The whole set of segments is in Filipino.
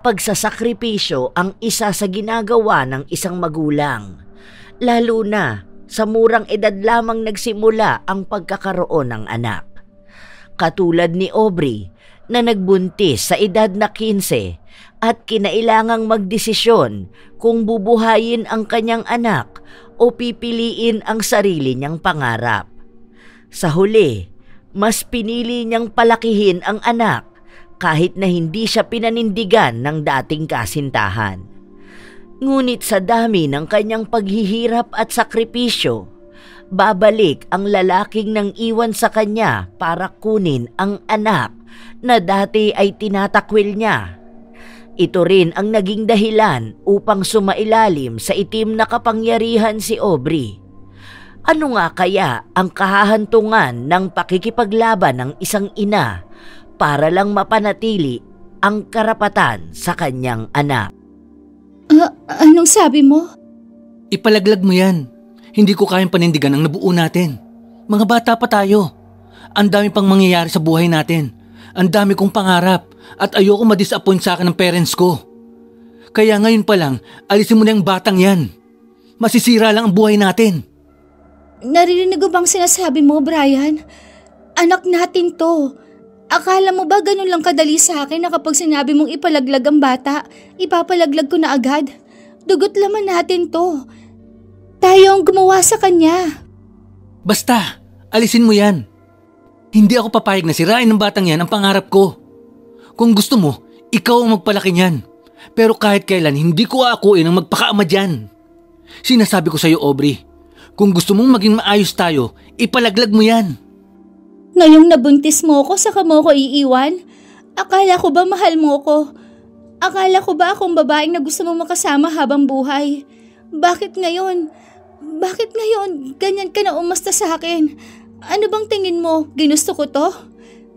Pagsasakripisyo ang isa sa ginagawa ng isang magulang, lalo na sa murang edad lamang nagsimula ang pagkakaroon ng anak. Katulad ni Aubrey na nagbuntis sa edad na 15 at kinailangang magdesisyon kung bubuhayin ang kanyang anak o pipiliin ang sarili niyang pangarap. Sa huli, mas pinili niyang palakihin ang anak kahit na hindi siya pinanindigan ng dating kasintahan. Ngunit sa dami ng kanyang paghihirap at sakripisyo, babalik ang lalaking nang iwan sa kanya para kunin ang anak na dati ay tinatakwil niya. Ito rin ang naging dahilan upang sumailalim sa itim na kapangyarihan si Aubrey. Ano nga kaya ang kahahantungan ng pakikipaglaban ng isang ina para lang mapanatili ang karapatan sa kanyang anak? Anong sabi mo? Ipalaglag mo yan. Hindi ko kayang panindigan ang nabuo natin. Mga bata pa tayo. Ang dami pang mangyayari sa buhay natin. Ang dami kong pangarap at ayoko ma-disappoint sa akin ng parents ko. Kaya ngayon pa lang, alisin mo na yung batang yan. Masisira lang ang buhay natin. Naririnig ko bang sinasabi mo, Brian? Anak natin to. Akala mo ba ganun lang kadali sa akin na kapag sinabi mong ipalaglag ang bata, ipapalaglag ko na agad? Dugot laman natin to. Tayo ang gumawa sa kanya. Basta, alisin mo yan. Hindi ako papayag na sirain ng batang yan ang pangarap ko. Kung gusto mo, ikaw ang magpalaki niyan. Pero kahit kailan, hindi ko aakuin ang magpakaama dyan. Sinasabi ko sa'yo, Aubrey, kung gusto mong maging maayos tayo, ipalaglag mo yan. Ngayong nabuntis mo ko, saka mo ko iiwan? Akala ko ba mahal mo ko? Akala ko ba akong babaeng na gusto mong makasama habang buhay? Bakit ngayon? Bakit ngayon? Ganyan ka na umasta sa akin. Ano bang tingin mo? Ginusto ko to?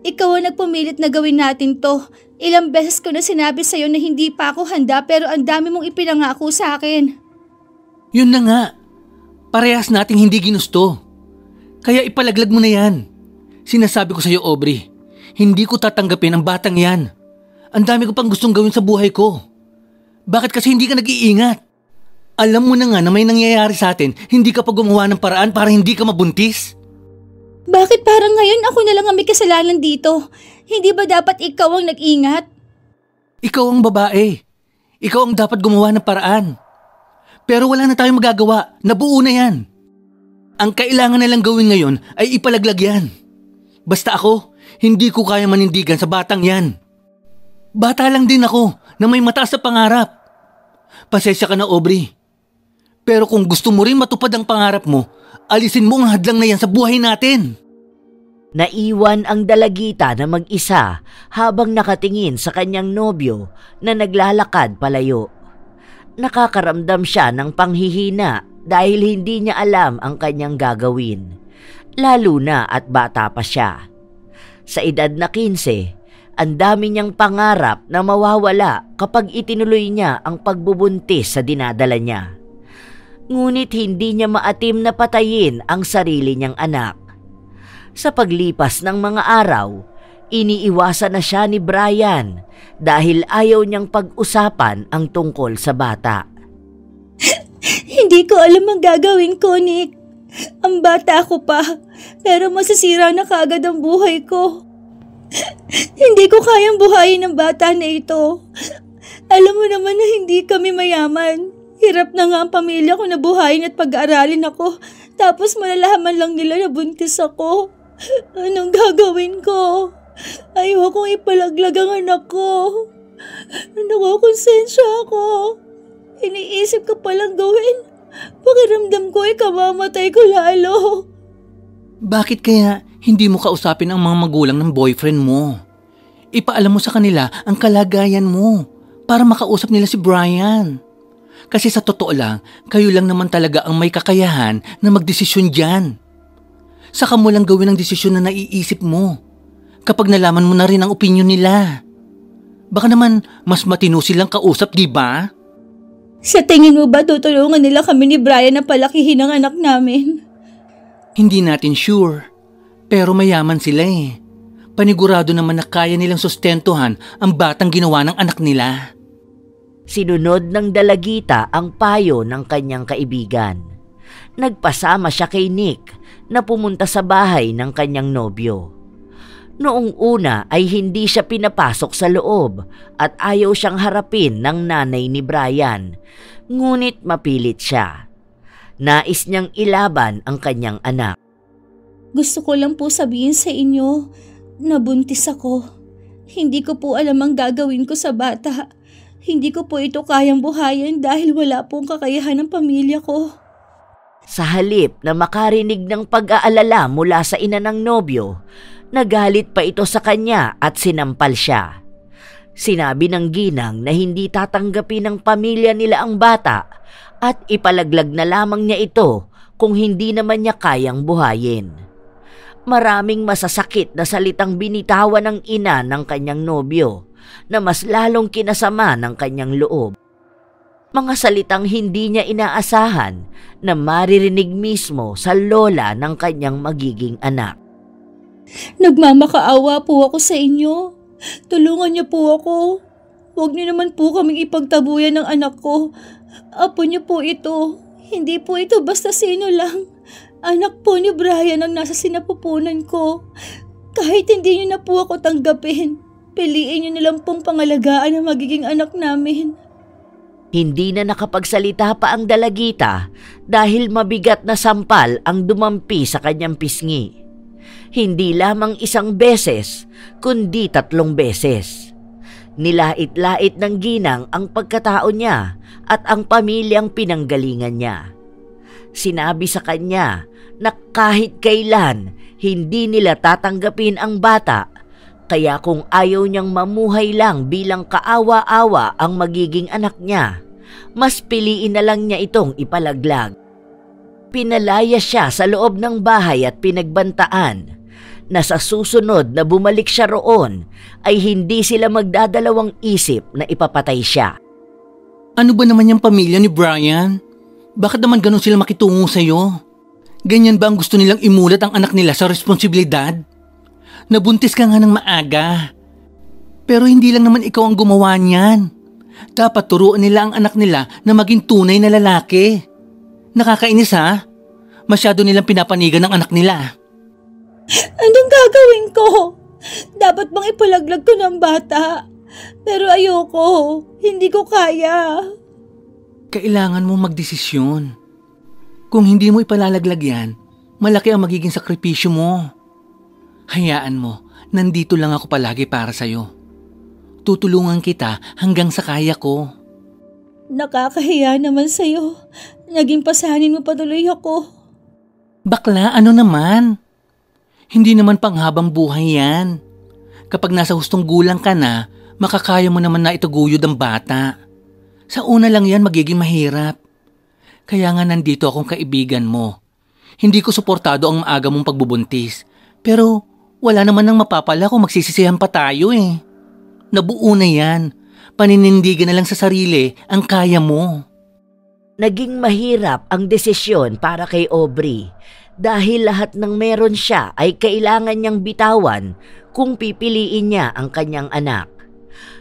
Ikaw ang nagpumilit na gawin natin to. Ilang beses ko na sinabi sa'yo na hindi pa ako handa pero ang dami mong ipinangako sa akin. Yun na nga. Parehas nating hindi ginusto. Kaya ipalaglag mo na yan. Sinasabi ko sa'yo, Aubrey, hindi ko tatanggapin ang batang yan. Ang dami ko pang gustong gawin sa buhay ko. Bakit kasi hindi ka nag-iingat? Alam mo na nga na may nangyayari sa atin, hindi ka pa gumawa ng paraan para hindi ka mabuntis? Bakit parang ngayon ako na lang ang may kasalanan dito? Hindi ba dapat ikaw ang nag-ingat? Ikaw ang babae. Ikaw ang dapat gumawa ng paraan. Pero wala na tayong magagawa. Nabuo na yan. Ang kailangan na lang gawin ngayon ay ipalaglag yan. Basta ako, hindi ko kaya manindigan sa batang yan. Bata lang din ako na may mataas na pangarap. Pasensya ka na, Aubrey. Pero kung gusto mo rin matupad ang pangarap mo, alisin mo ang hadlang na yan sa buhay natin. Naiwan ang dalagita na mag-isa habang nakatingin sa kanyang nobyo na naglalakad palayo. Nakakaramdam siya ng panghihina dahil hindi niya alam ang kanyang gagawin, lalo na at bata pa siya. Sa edad na 15, ang dami niyang pangarap na mawawala kapag itinuloy niya ang pagbubuntis sa dinadala niya. Ngunit hindi niya maatim na patayin ang sarili niyang anak. Sa paglipas ng mga araw, iniiwasan na siya ni Brian dahil ayaw niyang pag-usapan ang tungkol sa bata. Hindi ko alam ang gagawin ko, Nick. Ang bata ko pa, pero masisira na kaagad ang buhay ko. Hindi ko kayang buhayin ang bata na ito. Alam mo naman na hindi kami mayaman. Hirap na nga ang pamilya ko na buhayin at pag-aaralin ako. Tapos malalaman lang nila na buntis ako. Anong gagawin ko? Ayokong ipalaglag ang anak ko. Nakakonsensya ako. Iniisip ko palang gawin. Pakiramdam ko ay kamamatay ko lalo. Bakit kaya hindi mo kausapin ang mga magulang ng boyfriend mo? Ipaalam mo sa kanila ang kalagayan mo para makausap nila si Brian. Kasi sa totoo lang, kayo lang naman talaga ang may kakayahan na magdesisyon dyan. Saka mo lang gawin ang desisyon na naiisip mo kapag nalaman mo na rin ang opinyon nila. Baka naman mas matino silang kausap, di ba? Sa tingin mo ba tutulungan nila kami ni Brian na palakihin ang anak namin? Hindi natin sure. Pero mayaman sila eh. Panigurado naman na kaya nilang sustentuhan ang batang ginawa ng anak nila. Sinunod ng dalagita ang payo ng kanyang kaibigan. Nagpasama siya kay Nick na pumunta sa bahay ng kanyang nobyo. Noong una ay hindi siya pinapasok sa loob at ayaw siyang harapin ng nanay ni Brian, ngunit mapilit siya. Nais niyang ilaban ang kanyang anak. Gusto ko lang po sabihin sa inyo na buntis ako. Hindi ko po alam ang gagawin ko sa bata. Hindi ko po ito kayang buhayin dahil wala pong kakayahan ng pamilya ko. Sa halip na makarinig ng pag-aalala mula sa ina ng nobyo, nagalit pa ito sa kanya at sinampal siya. Sinabi ng ginang na hindi tatanggapin ng pamilya nila ang bata at ipalaglag na lamang niya ito kung hindi naman niya kayang buhayin. Maraming masasakit na salitang binitawan ng ina ng kanyang nobyo na mas lalong kinasama ng kanyang loob. Mga salitang hindi niya inaasahan na maririnig mismo sa lola ng kanyang magiging anak. Nagmamakaawa po ako sa inyo. Tulungan niyo po ako. Huwag niyo naman po kaming ipagtabuyan ng anak ko. Apo niyo po ito. Hindi po ito basta sino lang. Anak po ni Brian ang nasa sinapupunan ko. Kahit hindi niyo na po ako tanggapin, piliin niyo na lang pong pangalagaan ang magiging anak namin. Hindi na nakapagsalita pa ang dalagita dahil mabigat na sampal ang dumampi sa kanyang pisngi. Hindi lamang isang beses, kundi 3 beses. Nilait-lait ng ginang ang pagkatao niya at ang pamilyang pinanggalingan niya. Sinabi sa kanya na kahit kailan hindi nila tatanggapin ang bata, kaya kung ayaw niyang mamuhay lang bilang kaawa-awa ang magiging anak niya, mas piliin na lang niya itong ipalaglag. Pinalaya siya sa loob ng bahay at pinagbantaan na sa susunod na bumalik siya roon ay hindi sila magdadalawang isip na ipapatay siya. Ano ba naman yung pamilya ni Brian? Bakit naman ganun sila makitungo sa'yo? Ganyan ba ang gusto nilang imulat ang anak nila sa responsibilidad? Nabuntis ka nga ng maaga. Pero hindi lang naman ikaw ang gumawa niyan. Dapat turuan nila ang anak nila na maging tunay na lalaki. Nakakainis ha? Masyado nilang pinapanigan ng anak nila. Anong gagawin ko? Dapat bang ipalaglag ko ng bata? Pero ayoko. Hindi ko kaya. Kailangan mo magdesisyon. Kung hindi mo ipalalaglag yan, malaki ang magiging sakripisyo mo. Hayaan mo, nandito lang ako palagi para sa'yo. Tutulungan kita hanggang sa kaya ko. Nakakahiya naman sa'yo. Naging pasanin mo patuloy ako. Bakla, ano naman? Hindi naman panghabang buhay yan. Kapag nasa hustong gulang ka na, makakaya mo naman na itaguyod ang bata. Sa una lang yan magiging mahirap. Kaya nga nandito akong kaibigan mo. Hindi ko suportado ang maaga mong pagbubuntis. Pero wala naman nang mapapala kung magsisisihan pa tayo eh. Nabuo na yan. Paninindigan na lang sa sarili ang kaya mo. Naging mahirap ang desisyon para kay Aubrey dahil lahat ng meron siya ay kailangan niyang bitawan kung pipiliin niya ang kanyang anak.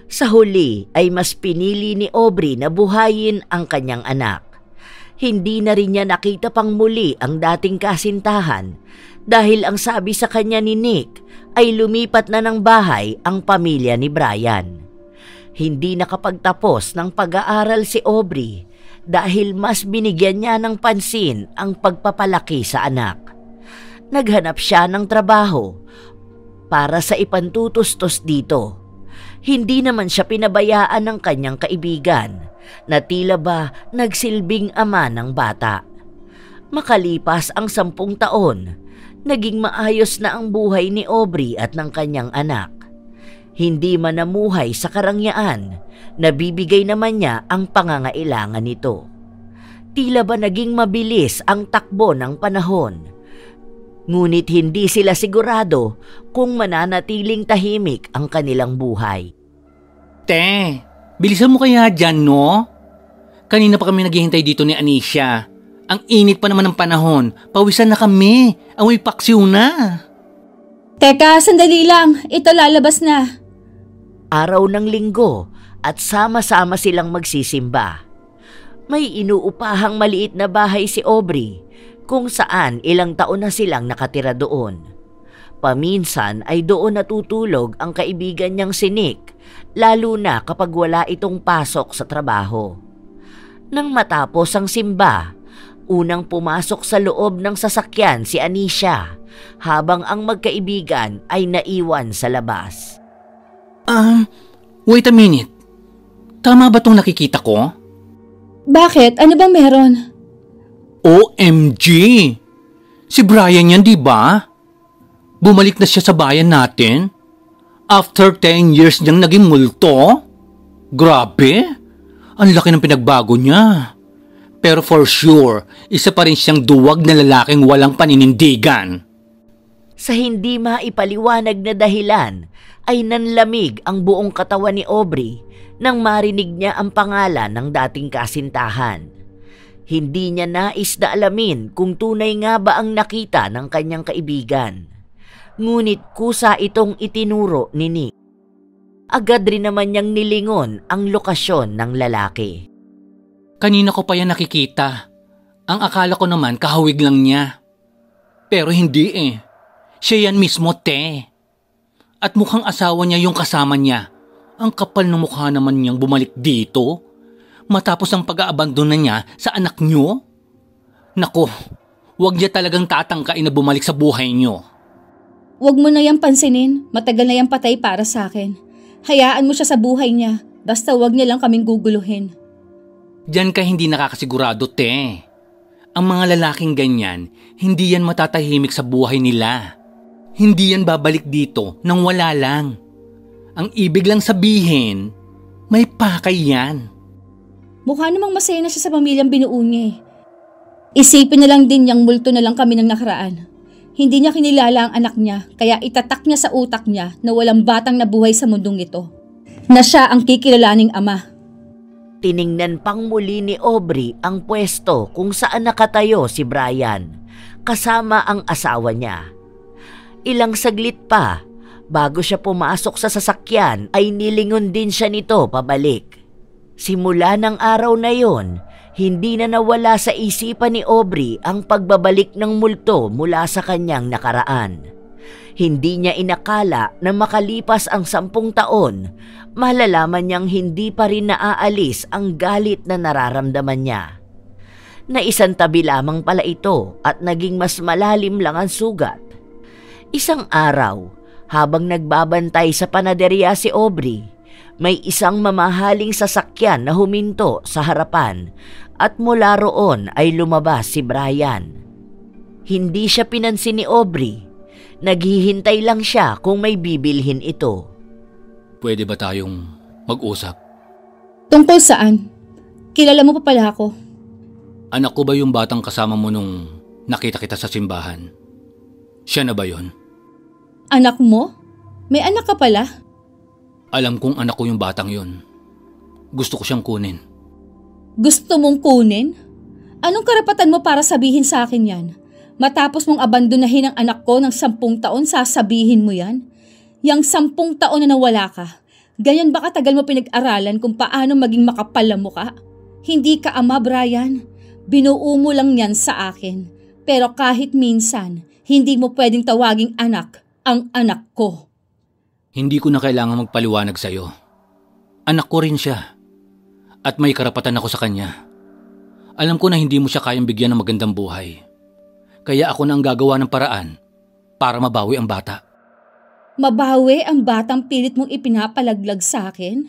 Sa huli ay mas pinili ni Aubrey na buhayin ang kanyang anak. Hindi na rin niya nakita pang muli ang dating kasintahan dahil ang sabi sa kanya ni Nick ay lumipat na ng bahay ang pamilya ni Brian. Hindi nakapagtapos ng pag-aaral si Aubrey dahil mas binigyan niya ng pansin ang pagpapalaki sa anak. Naghanap siya ng trabaho para sa ipantutustos dito. Hindi naman siya pinabayaan ng kanyang kaibigan na tila ba nagsilbing ama ng bata. Makalipas ang 10 taon, naging maayos na ang buhay ni Aubrey at ng kanyang anak. Hindi man namuhay sa karangyaan, nabibigay naman niya ang pangangailangan nito. Tila ba naging mabilis ang takbo ng panahon. Ngunit hindi sila sigurado kung mananatiling tahimik ang kanilang buhay. Te, bilisan mo kaya dyan, no? Kanina pa kami naghihintay dito ni Anisha. Ang init pa naman ng panahon. Pawisan na kami. Amoy paksiw na. Teka, sandali lang. Ito lalabas na. Araw ng linggo at sama-sama silang magsisimba. May inuupahang maliit na bahay si Aubrey kung saan ilang taon na silang nakatira doon. Paminsan ay doon natutulog ang kaibigan niyang si Nick, lalo na kapag wala itong pasok sa trabaho. Nang matapos ang simba, unang pumasok sa loob ng sasakyan si Anisha, habang ang magkaibigan ay naiwan sa labas. Wait a minute. Tama ba itong nakikita ko? Bakit? Ano bang meron? OMG! Si Brian yan, di ba? Bumalik na siya sa bayan natin? After 10 years niyang naging multo? Grabe! Ang laki ng pinagbago niya. Pero for sure, isa pa rin siyang duwag na lalaking walang paninindigan. Sa hindi maipaliwanag na dahilan, ay nanlamig ang buong katawan ni Aubrey nang marinig niya ang pangalan ng dating kasintahan. Hindi niya nais na alamin kung tunay nga ba ang nakita ng kanyang kaibigan. Ngunit kusa itong itinuro ni Nick. Agad rin naman niyang nilingon ang lokasyon ng lalaki. Kanina ko pa yan nakikita. Ang akala ko naman kahawig lang niya. Pero hindi eh. Siya yan mismo, te. At mukhang asawa niya yung kasama niya. Ang kapal ng mukha naman niyang bumalik dito. Matapos ang pag-aabandona niya sa anak niyo. Nako, huwag niya talagang tatangkain na bumalik sa buhay niyo. Huwag mo na yan pansinin. Matagal na yan patay para sa akin. Hayaan mo siya sa buhay niya. Basta huwag niya lang kaming guguluhin. Diyan ka hindi nakakasigurado, te. Ang mga lalaking ganyan, hindi yan matatahimik sa buhay nila. Hindi yan babalik dito nang wala lang. Ang ibig lang sabihin, may pakay yan. Mukha namang masaya na siya sa pamilyang binuo niya eh. Isipin na lang din niyang multo na lang kami ng nakaraan. Hindi niya kinilala ang anak niya, kaya itatak niya sa utak niya na walang batang nabuhay sa mundong ito. Na siya ang kikilalaning ama. Tiningnan pang muli ni Aubrey ang pwesto kung saan nakatayo si Brian, kasama ang asawa niya. Ilang saglit pa, bago siya pumasok sa sasakyan ay nilingon din siya nito pabalik. Simula ng araw na yon, hindi na nawala sa isipan ni Aubrey ang pagbabalik ng multo mula sa kanyang nakaraan. Hindi niya inakala na makalipas ang 10 taon, malalaman niyang hindi pa rin naaalis ang galit na nararamdaman niya. Naisantabi lamang pala ito at naging mas malalim lang ang sugat. Isang araw, habang nagbabantay sa panaderya si Aubrey, may isang mamahaling sasakyan na huminto sa harapan at mula roon ay lumabas si Brian. Hindi siya pinansin ni Aubrey. Naghihintay lang siya kung may bibilhin ito. Pwede ba tayong mag-usap? Tungkol saan? Kilala mo pa pala ako. Anak ko ba yung batang kasama mo nung nakita kita sa simbahan? Siya na ba yun? Anak mo? May anak ka pala? Alam kong anak ko yung batang yun. Gusto ko siyang kunin. Gusto mong kunin? Anong karapatan mo para sabihin sa akin yan? Matapos mong abandonahin ang anak ko ng 10 taon, sasabihin mo yan? Yang 10 taon na nawala ka, ganyan ba katagal mo pinag-aralan kung paano maging makapal ang muka? Hindi ka ama, Brian. Binuo mo lang yan sa akin. Pero kahit minsan, hindi mo pwedeng tawaging anak ang anak ko. Hindi ko na kailangan magpaliwanag sa'yo. Anak ko rin siya. At may karapatan ako sa kanya. Alam ko na hindi mo siya kayang bigyan ng magandang buhay. Kaya ako na ang gagawa ng paraan para mabawi ang bata. Mabawi ang batang pilit mong ipinapalaglag sa akin?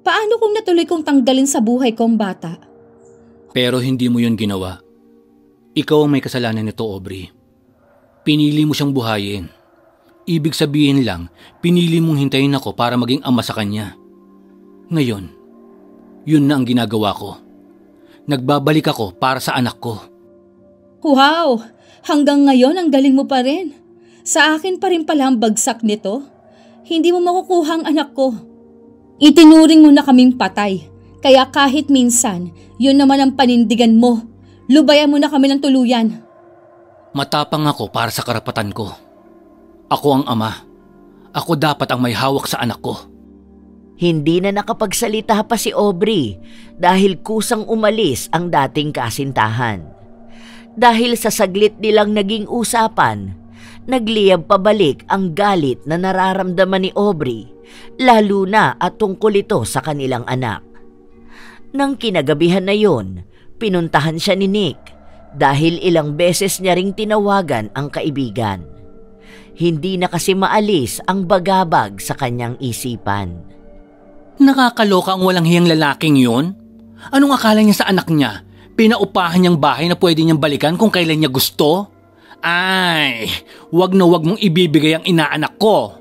Paano kung natuloy kong tanggalin sa buhay ko ang bata? Pero hindi mo yun ginawa. Ikaw ang may kasalanan nito, Aubrey. Pinili mo siyang buhayin. Ibig sabihin lang, pinili mong hintayin ako para maging ama sa kanya. Ngayon, yun na ang ginagawa ko. Nagbabalik ako para sa anak ko. Wow! Hanggang ngayon ang galing mo pa rin. Sa akin pa rin pala ang bagsak nito. Hindi mo makukuha ang anak ko. Itinuring mo na kaming patay. Kaya kahit minsan, yun naman ang panindigan mo. Lubayan mo na kami ng tuluyan. Matapang ako para sa karapatan ko. Ako ang ama. Ako dapat ang may hawak sa anak ko. Hindi na nakapagsalita pa si Aubrey dahil kusang umalis ang dating kasintahan. Dahil sa saglit nilang naging usapan, nagliyab pabalik ang galit na nararamdaman ni Aubrey, lalo na at tungkol ito sa kanilang anak. Nang kinagabihan na yon, pinuntahan siya ni Nick dahil ilang beses niya ring tinawagan ang kaibigan. Hindi na kasi maalis ang bagabag sa kanyang isipan. Nakakaloka ang walang hiyang lalaking yun. Anong akala niya sa anak niya? Pinaupahan niyang bahay na pwede niyang balikan kung kailan niya gusto? Ay, wag na wag mong ibibigay ang inaanak ko.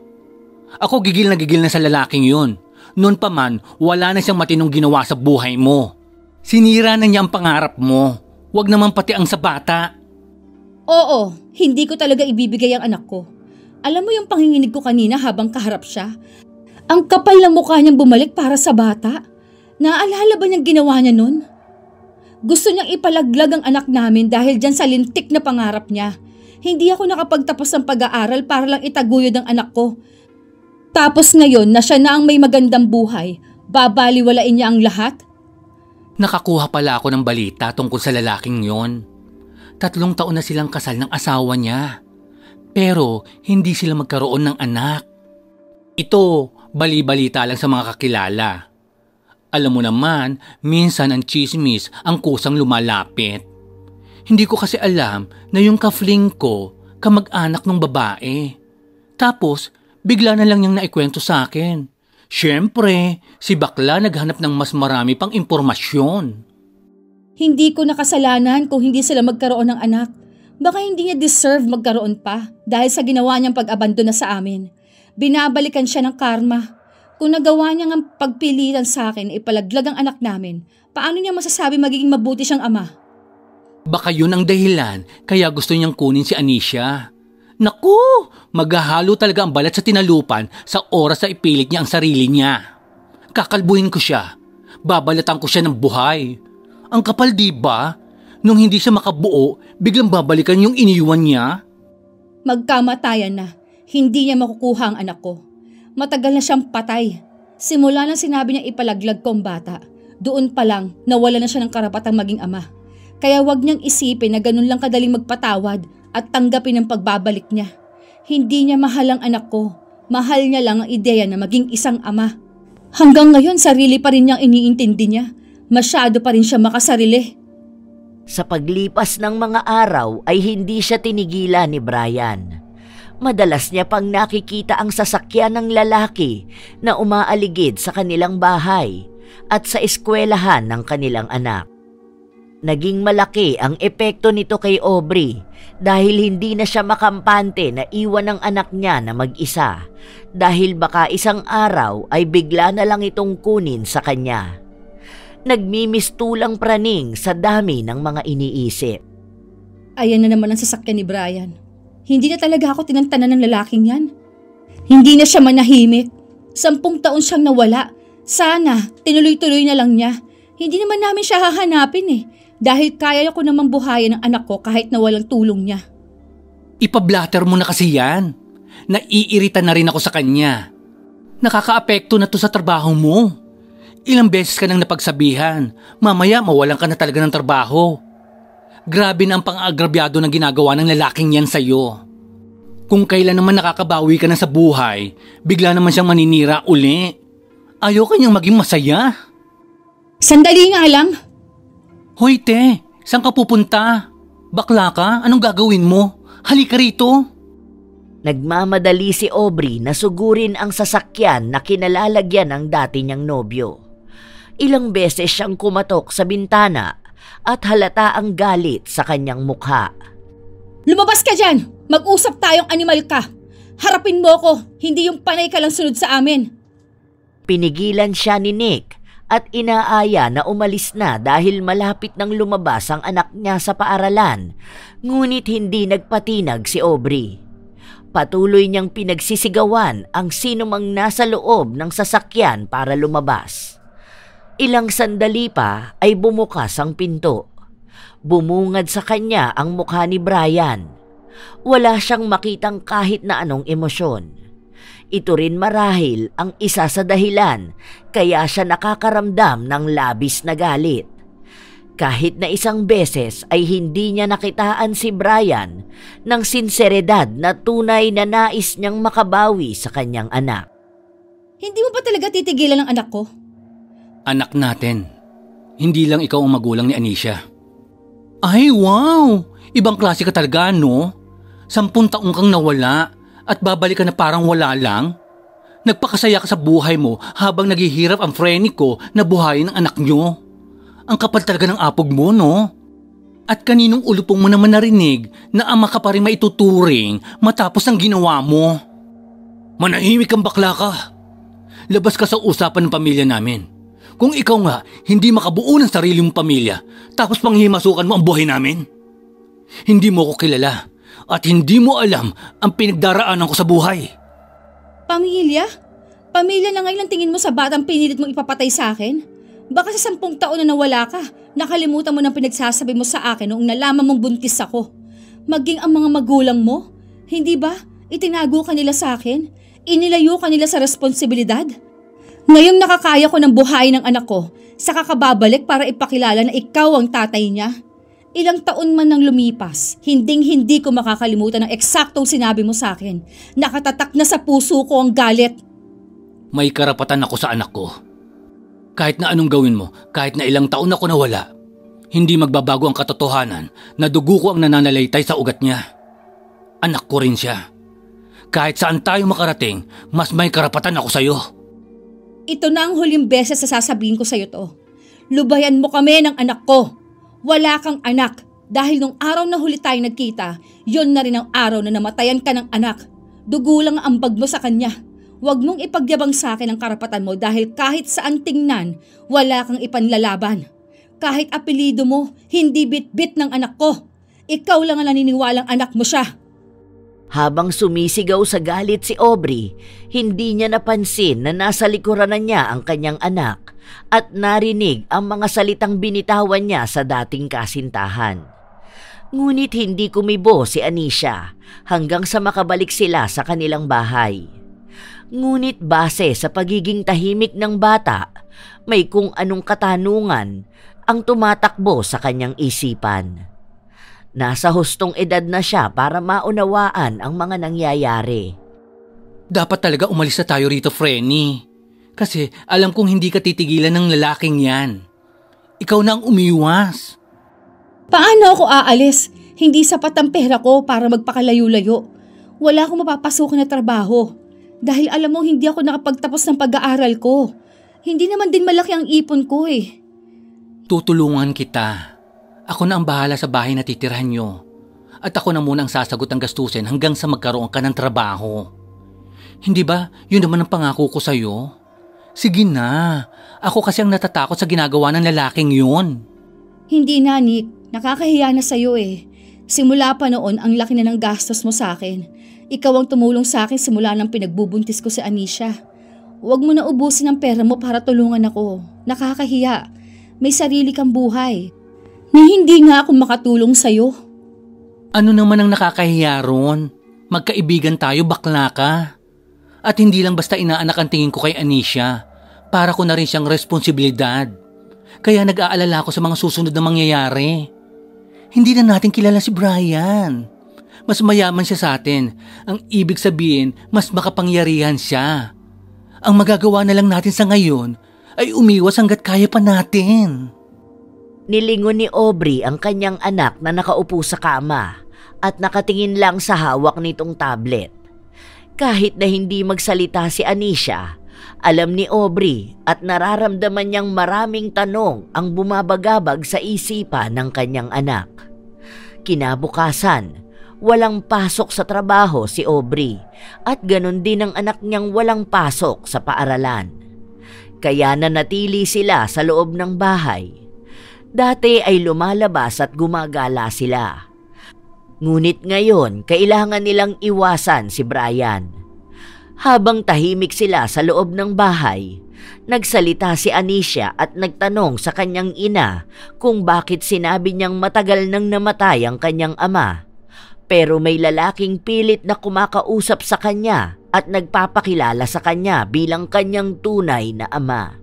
Ako gigil na sa lalaking yun. Noon pa man, wala na siyang matinong ginawa sa buhay mo. Sinira na niya ang pangarap mo. Wag naman pati ang sa bata. Oo, hindi ko talaga ibibigay ang anak ko. Alam mo yung panginginig ko kanina habang kaharap siya? Ang kapal ng mukha niyang bumalik para sa bata. Naalala ba niyang ginawa niya nun? Gusto niyang ipalaglag ang anak namin dahil dyan sa lintik na pangarap niya. Hindi ako nakapagtapos ng pag-aaral para lang itaguyod ang anak ko. Tapos ngayon na siya na ang may magandang buhay, babaliwalain niya ang lahat? Nakakuha pala ako ng balita tungkol sa lalaking yon. 3 taon na silang kasal ng asawa niya. Pero hindi sila magkaroon ng anak. Ito, bali-balita lang sa mga kakilala. Alam mo naman, minsan ang chismis ang kusang lumalapit. Hindi ko kasi alam na yung kafling ko kamag-anak ng babae. Tapos, bigla na lang niyang naikwento sa akin. Siyempre, si bakla naghanap ng mas marami pang impormasyon. Hindi ko nakasalanan kung hindi sila magkaroon ng anak. Baka hindi niya deserve magkaroon pa dahil sa ginawa niyang pag-abandona sa amin. Binabalikan siya ng karma. Kung nagawa niya ng pagpilitan sa akin ipalaglag ang anak namin, paano niya masasabi magiging mabuti siyang ama? Baka yun ang dahilan kaya gusto niyang kunin si Anisha. Naku, maghahalo talaga ang balat sa tinalupan sa oras na ipilit niya ang sarili niya. Kakalbuhin ko siya. Babalatan ko siya ng buhay. Ang kapal, diba? Nung hindi siya makabuo, biglang babalikan yung iniwan niya. Magkamatayan na. Hindi niya makukuha ang anak ko. Matagal na siyang patay. Simula nang sinabi niya ipalaglag ko ang bata, doon pa lang nawala na siya ng karapatang maging ama. Kaya wag niyang isipin na ganun lang kadaling magpatawad at tanggapin ang pagbabalik niya. Hindi niya mahal ang anak ko. Mahal niya lang ang ideya na maging isang ama. Hanggang ngayon sarili pa rin niyang iniintindi niya. Masyado pa rin siya makasarili. Sa paglipas ng mga araw ay hindi siya tinigilan ni Brian. Madalas niya pang nakikita ang sasakyan ng lalaki na umaaligid sa kanilang bahay at sa eskwelahan ng kanilang anak. Naging malaki ang epekto nito kay Aubrey dahil hindi na siya makampante na iwan ang anak niya na mag-isa dahil baka isang araw ay bigla na lang itong kunin sa kanya. Nagmimistulang praning sa dami ng mga iniisip. Ayan na naman ang sasakyan ni Brian. Hindi na talaga ako tinantanan ng lalaking yan. Hindi na siya manahimik. 10 taon siyang nawala. Sana, tinuloy-tuloy na lang niya. Hindi naman namin siya hahanapin dahil kaya ko namang buhayin ang anak ko kahit na walang tulong niya. Ipablatter mo na kasi yan. Naiirita na rin ako sa kanya. Nakakaapekto na to sa trabaho mo. Ilang beses ka nang napagsabihan. Mamaya mawalan ka na talaga ng trabaho. Grabe na ang pang-agrabyado na ginagawa ng lalaking yan sa'yo. Kung kailan naman nakakabawi ka na sa buhay, bigla naman siyang maninira uli. Ayaw kanyang maging masaya. Sandali nga lang. Hoy te, saan ka pupunta? Bakla ka? Anong gagawin mo? Halika rito. Nagmamadali si Aubrey na sugurin ang sasakyan na kinalalagyan ng dati niyang nobyo. Ilang beses siyang kumatok sa bintana at halata ang galit sa kanyang mukha. Lumabas ka dyan! Mag-usap tayong animal ka! Harapin mo ko, hindi yung panay ka lang sunod sa amin. Pinigilan siya ni Nick at inaaya na umalis na dahil malapit nang lumabas ang anak niya sa paaralan, ngunit hindi nagpatinag si Aubrey. Patuloy niyang pinagsisigawan ang sinumang nasa loob ng sasakyan para lumabas. Ilang sandali pa ay bumukas ang pinto. Bumungad sa kanya ang mukha ni Brian. Wala siyang makitang kahit na anong emosyon. Ito rin marahil ang isa sa dahilan kaya siya nakakaramdam ng labis na galit. Kahit na isang beses ay hindi niya nakitaan si Brian ng sinseridad na tunay na nais niyang makabawi sa kanyang anak. Hindi mo pa talaga titigilan ang anak ko? Anak natin. Hindi lang ikaw ang magulang ni Anisha. Ay, wow! Ibang klase ka talaga, no? 10 taong kang nawala at babalik ka na parang wala lang. Nagpakasaya ka sa buhay mo habang naghihirap ang freni ko na buhayin ang anak nyo. Ang kapal talaga ng apog mo, no? At kaninong ulupong mo naman narinig na ama ka pa rin maituturing matapos ang ginawa mo? Manahimik kang bakla ka. Labas ka sa usapan ng pamilya namin. Kung ikaw nga hindi makabuo ng sarili mong pamilya tapos panghimasukan mo ang buhay namin. Hindi mo ko kilala at hindi mo alam ang pinagdaraanan ko sa buhay. Pamilya? Pamilya na ngayon ang tingin mo sa batang pinilit mong ipapatay sa akin? Baka sa 10 taon na nawala ka, nakalimutan mo ng pinagsasabi mo sa akin noong nalaman mong buntis ako. Maging ang mga magulang mo, hindi ba? Itinago ka nila sa akin? Inilayo ka nila sa responsibilidad? Ngayong nakakaya ko ng buhayin ng anak ko, saka ka babalik para ipakilala na ikaw ang tatay niya? Ilang taon man nang lumipas, hindi ko makakalimutan ang eksaktong sinabi mo sa akin. Nakatatak na sa puso ko ang galit. May karapatan ako sa anak ko. Kahit na anong gawin mo, kahit na ilang taon ako nawala, hindi magbabago ang katotohanan na dugo ko ang nananalaytay sa ugat niya. Anak ko rin siya. Kahit saan tayo makarating, mas may karapatan ako sa'yo. Ito na ang huling beses na sasabihin ko sa'yo to. Lubayan mo kami ng anak ko. Wala kang anak dahil nung araw na huli tayo nagkita, yon na rin ang araw na namatayan ka ng anak. Dugo lang ang ambag mo sa kanya. Huwag mong ipagyabang sa akin ang karapatan mo dahil kahit saan tingnan, wala kang ipanlalaban. Kahit apelido mo, hindi bit-bit ng anak ko. Ikaw lang ang naniniwalang anak mo siya. Habang sumisigaw sa galit si Aubrey, hindi niya napansin na nasa likuran na niya ang kanyang anak at narinig ang mga salitang binitawan niya sa dating kasintahan. Ngunit hindi kumibo si Anisha hanggang sa makabalik sila sa kanilang bahay. Ngunit base sa pagiging tahimik ng bata, may kung anong katanungan ang tumatakbo sa kanyang isipan. Nasa hustong edad na siya para maunawaan ang mga nangyayari. Dapat talaga umalis na tayo rito, Frenny. Kasi alam kong hindi ka titigilan ng lalaking yan. Ikaw na ang umiwas. Paano ako aalis? Hindi sapat ang pera ko para magpakalayo-layo. Wala akong mapapasukan na trabaho. Dahil alam mo hindi ako nakapagtapos ng pag-aaral ko. Hindi naman din malaki ang ipon ko eh. Tutulungan kita. Ako na ang bahala sa bahay na titirahan nyo. At ako na muna ang sasagot ng gastusin hanggang sa magkaroon ka ng trabaho. Hindi ba yun naman ang pangako ko sa'yo? Sige na. Ako kasi ang natatakot sa ginagawa ng lalaking yun. Hindi na, Nick. Nakakahiya na sa'yo eh. Simula pa noon ang laki na ng gastos mo sa akin. Ikaw ang tumulong sa akin simula nang pinagbubuntis ko si Anisha. Huwag mo na ubusin ang pera mo para tulungan ako. Nakakahiya. May sarili kang buhay. Ni hindi nga ako makatulong sa'yo. Ano naman ang nakakahiya ron? Magkaibigan tayo, bakla ka. At hindi lang basta inaanak ang tingin ko kay Anisha. Para ko na rin siyang responsibilidad. Kaya nag-aalala ako sa mga susunod na mangyayari. Hindi na natin kilala si Brian. Mas mayaman siya sa atin. Ang ibig sabihin, mas makapangyarihan siya. Ang magagawa na lang natin sa ngayon ay umiwas hanggat kaya pa natin. Nilingon ni Aubrey ang kanyang anak na nakaupo sa kama at nakatingin lang sa hawak nitong tablet. Kahit na hindi magsalita si Anisha, alam ni Aubrey at nararamdaman niyang maraming tanong ang bumabagabag sa isipan ng kanyang anak. Kinabukasan, walang pasok sa trabaho si Aubrey at ganon din ang anak niyang walang pasok sa paaralan. Kaya nanatili sila sa loob ng bahay. Dati ay lumalabas at gumagala sila. Ngunit ngayon, kailangan nilang iwasan si Brian. Habang tahimik sila sa loob ng bahay, nagsalita si Anisha at nagtanong sa kanyang ina kung bakit sinabi niyang matagal nang namatay ang kanyang ama. Pero may lalaking pilit na kumakausap sa kanya at nagpapakilala sa kanya bilang kanyang tunay na ama.